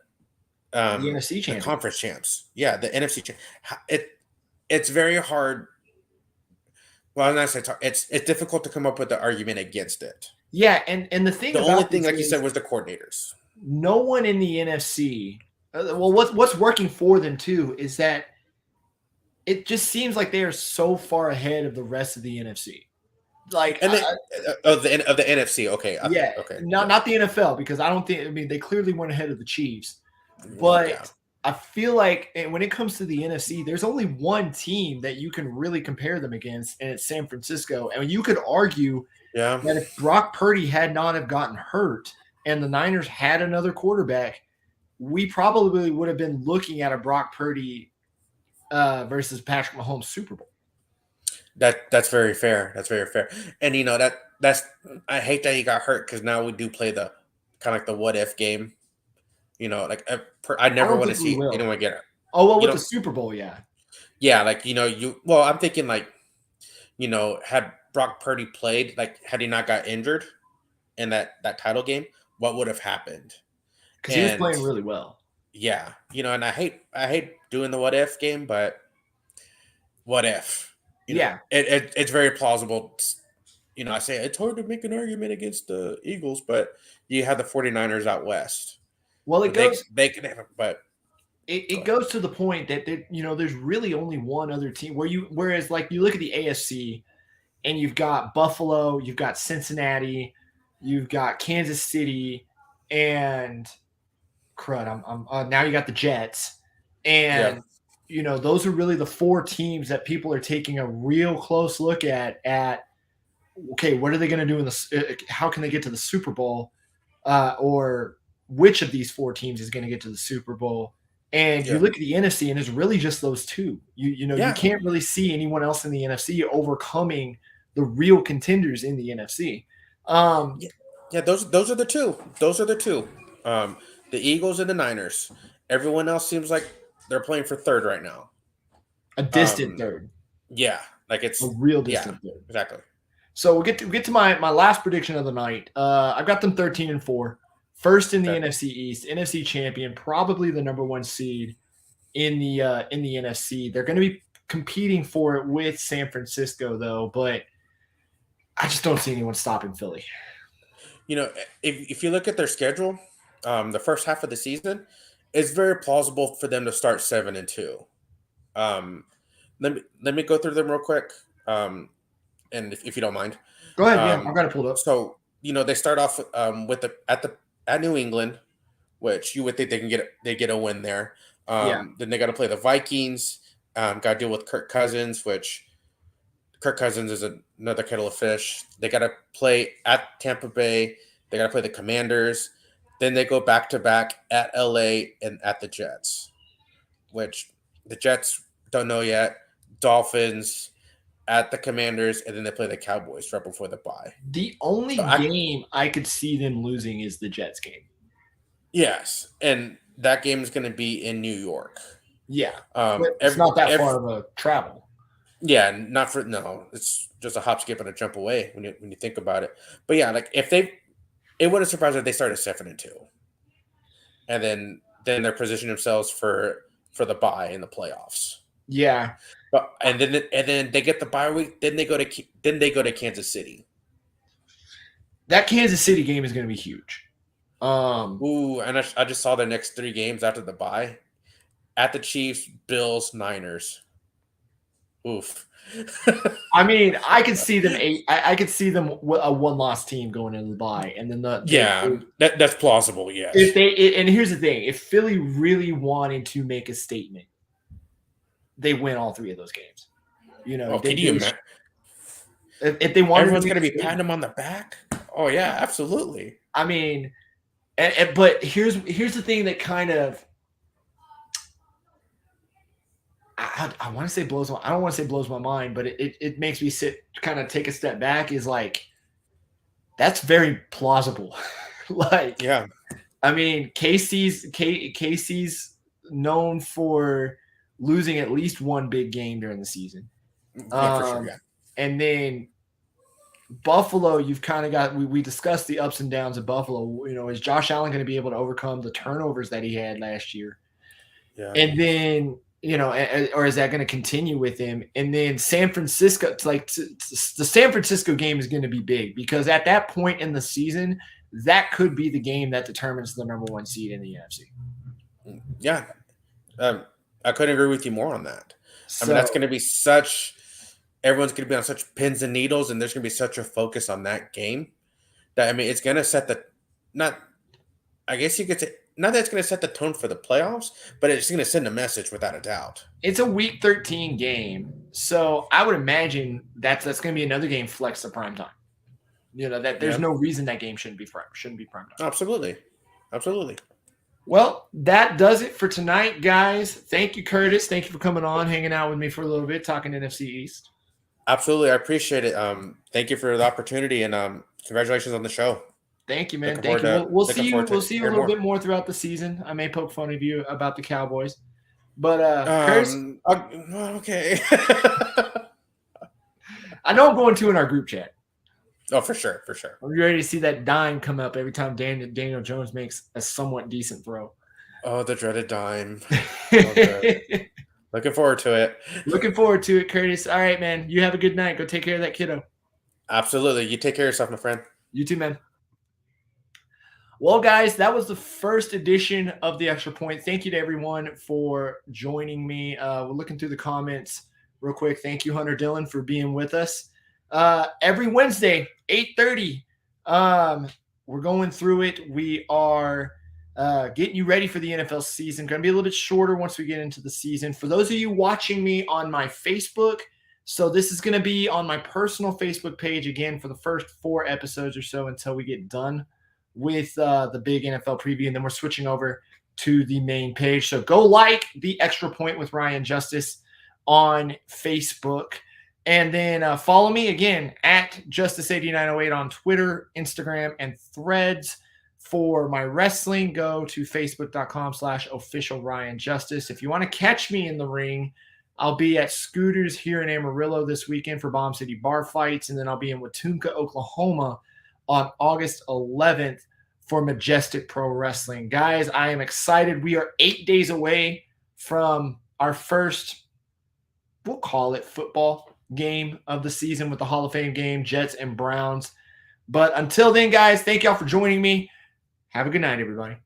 the NFC champs, the conference champs? Yeah, the NFC champs. It's very hard. Well, it's difficult to come up with the argument against it. Yeah, and the only thing, like you said, was the coordinators. No one in the NFC. Well, what's working for them too is that it just seems like they are so far ahead of the rest of the NFC. Like of the NFC, okay, yeah, okay, not the NFL, because I don't think. I mean, they clearly went ahead of the Chiefs, but I feel like when it comes to the NFC, there's only one team that you can really compare them against, and it's San Francisco. And you could argue that if Brock Purdy had not have gotten hurt and the Niners had another quarterback, we probably would have been looking at a Brock Purdy versus Patrick Mahomes Super Bowl. That's very fair. That's very fair. And that's I hate that he got hurt, because now we do play the kind of like the what if game. Like I never want to see anyone get it. Oh, well, with the Super Bowl, yeah. Yeah, like I'm thinking, like, had Brock Purdy played, like, had he not got injured in that title game, what would have happened? Because he was playing really well. Yeah, and I hate doing the what if game, but what if? It's very plausible. I say it's hard to make an argument against the Eagles, but you have the 49ers out west. Well, it goes. They can have it, but It goes to the point that there's really only one other team whereas like you look at the AFC and you've got Buffalo, you've got Cincinnati, you've got Kansas City, and crud. I'm now you got the Jets, and those are really the four teams that people are taking a real close look at. Okay, what are they going to do in the? How can they get to the Super Bowl? Or which of these four teams is going to get to the Super Bowl? And you look at the NFC, and it's really just those two. You can't really see anyone else in the NFC overcoming the real contenders in the NFC. Those are the two. Those are the two. The Eagles and the Niners. Everyone else seems like they're playing for third right now. A distant third. Yeah, like it's a real distant third. Exactly. So we'll get to my last prediction of the night. I've got them 13-4. First in the NFC East, NFC champion, probably the number one seed in the NFC. They're going to be competing for it with San Francisco, though, but I just don't see anyone stopping Philly. If you look at their schedule, the first half of the season, it's very plausible for them to start 7-2. Let me go through them real quick, and if you don't mind, go ahead. I've got it pulled up. So they start off at New England, which you would think they get a win there. Then they got to play the Vikings. Got to deal with Kirk Cousins, which Kirk Cousins is another kettle of fish. They got to play at Tampa Bay. They got to play the Commanders. Then they go back to back at LA and at the Jets, which the Jets don't know yet. Dolphins at the Commanders, and then they play the Cowboys right before the bye. The only game I could see them losing is the Jets game. Yes, and that game is going to be in New York. Yeah, it's not that far of a travel. Yeah, it's just a hop, skip, and a jump away when you think about it. But yeah, like it wouldn't surprise if they started 7-2, and then they're positioning themselves for the bye in the playoffs. Yeah, but and then they get the bye week. Then they go to Kansas City. That Kansas City game is going to be huge. And I just saw their next 3 games after the bye. At the Chiefs, Bills, Niners. Oof. I mean, I could see them I could see them a one-loss team going into the bye, and then that's plausible. Yes. And here's the thing: if Philly really wanted to make a statement, they win all 3 of those games. Can you imagine? If they want, everyone's going to be patting them on the back. Oh yeah, absolutely. I mean, but here's the thing that kind of I want to say blows my. I don't want to say blows my mind, but it makes me kind of take a step back. Is like that's very plausible. I mean, Casey's known for losing at least one big game during the season. For sure, yeah. And then Buffalo, you've kind of got we discussed the ups and downs of Buffalo. Is Josh Allen going to be able to overcome the turnovers that he had last year? Yeah. And then or is that going to continue with him? And then San Francisco, the San Francisco game is going to be big because at that point in the season, that could be the game that determines the number one seed in the NFC. Yeah. I couldn't agree with you more on that. I mean, that's going to be everyone's going to be on such pins and needles, and there's going to be such a focus on that game that, it's going to set not that it's going to set the tone for the playoffs, but it's going to send a message without a doubt. It's a week 13 game, so I would imagine that's going to be another game flexed to prime time. That there's no reason that game shouldn't be prime time. Absolutely. Well, that does it for tonight, guys. Thank you, Curtis. Thank you for coming on, hanging out with me for a little bit, talking NFC East. Absolutely. I appreciate it. Thank you for the opportunity, and congratulations on the show. Thank you, man. Thank you. We'll see you a little bit more throughout the season. I may poke fun of you about the Cowboys. But Curtis, okay. I know I'm going to in our group chat. Oh, for sure. Are you ready to see that dime come up every time Daniel Jones makes a somewhat decent throw? Oh, the dreaded dime. Okay. Looking forward to it. Looking forward to it, Curtis. All right, man. You have a good night. Go take care of that kiddo. Absolutely. You take care of yourself, my friend. You too, man. Well, guys, that was the first edition of the Extra Point. Thank you to everyone for joining me. We're looking through the comments real quick. Thank you, Hunter Dillon, for being with us. Every Wednesday, 8:30. We're going through it. We are getting you ready for the NFL season. Going to be a little bit shorter once we get into the season. For those of you watching me on my Facebook, so this is going to be on my personal Facebook page again for the first 4 episodes or so until we get done with the big NFL preview, and then we're switching over to the main page. So go like the Extra Point with Ryan Justice on Facebook, and then follow me again at Justice8908 on Twitter, Instagram, and Threads. For my wrestling, go to facebook.com/official Ryan Justice. If you want to catch me in the ring, I'll be at Scooters here in Amarillo this weekend for Bomb City Bar Fights, and then I'll be in Wetumpka, Oklahoma on August 11th for Majestic Pro Wrestling. Guys, I am excited. We are 8 days away from our first, we'll call it, football game of the season with the Hall of Fame game, Jets and Browns. But until then, guys, thank y'all for joining me. Have a good night, everybody.